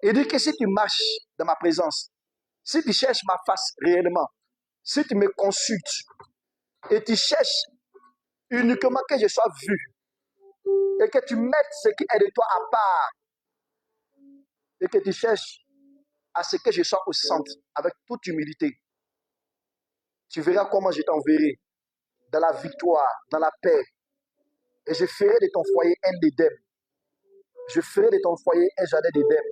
Il dit que si tu marches dans ma présence, si tu cherches ma face réellement, si tu me consultes et tu cherches uniquement que je sois vu et que tu mettes ce qui est de toi à part et que tu cherches à ce que je sois au centre avec toute humilité, tu verras comment je t'enverrai dans la victoire, dans la paix. Et je ferai de ton foyer un d'Éden. Je ferai de ton foyer un jardin d'Éden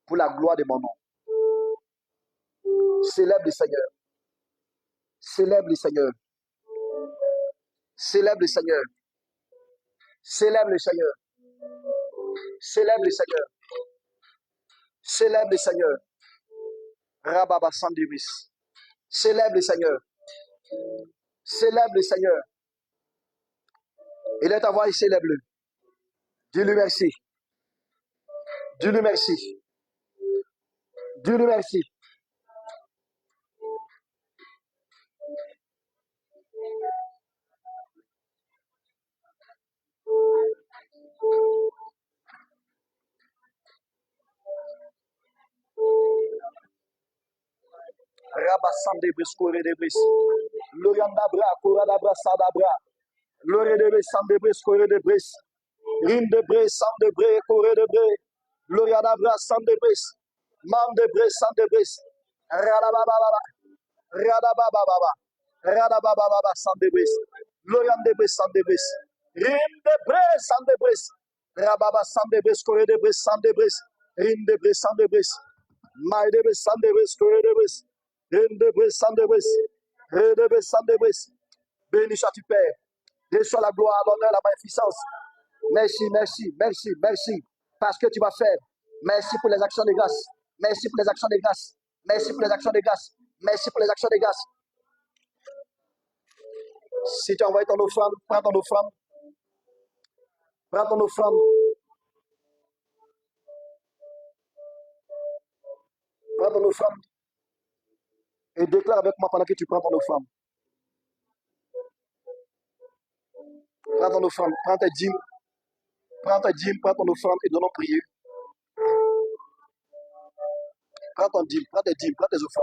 pour la gloire de mon nom. Célèbre le Seigneur. Célèbre le Seigneur. Célèbre le Seigneur. Célèbre le Seigneur. Célèbre le Seigneur. Célèbre le Seigneur. Rababa Sandivis. Célèbre le Seigneur. Célèbre le Seigneur. Il est à voir, il célèbre-le. Dis-lui merci. Dis-lui merci. Dis-lui merci. Rabassam de bris, coré de bris. Loriandabra, coradabra, sadabra. Loré de bris, sam de bris, coré de bris. Rim de bris, sam de bris, coré de bris. Loriandabra, sam de bris. Mam de bris, sam de bris. Radabababa. Radabababa. Radabababa, sam de bris. Loriand de bris, sam de bris. Rim de bris, sam de bris. Rababa, sam de bris, coré de bris, sam de bris. Rim de bris, sam de bris. My de bris, sam de bris, coré de bris. Béni sois-tu, Père. Reçois la gloire, l'honneur, la magnificence. Merci, merci, merci, merci. Parce que tu vas faire. Merci pour les actions de grâce. Merci pour les actions de grâce. Merci pour les actions de grâce. Merci pour les actions de grâce. Si tu envoies ton offrande, prends ton offrande. Prends ton offrande. Prends ton offrande. Et déclare avec moi pendant que tu prends ton offrande. Prends ton offrande, prends tes dîmes. Prends ta dîme, prends ton offrande et donnons prier. Prends ton dîme, prends tes dîmes, prends tes offrandes.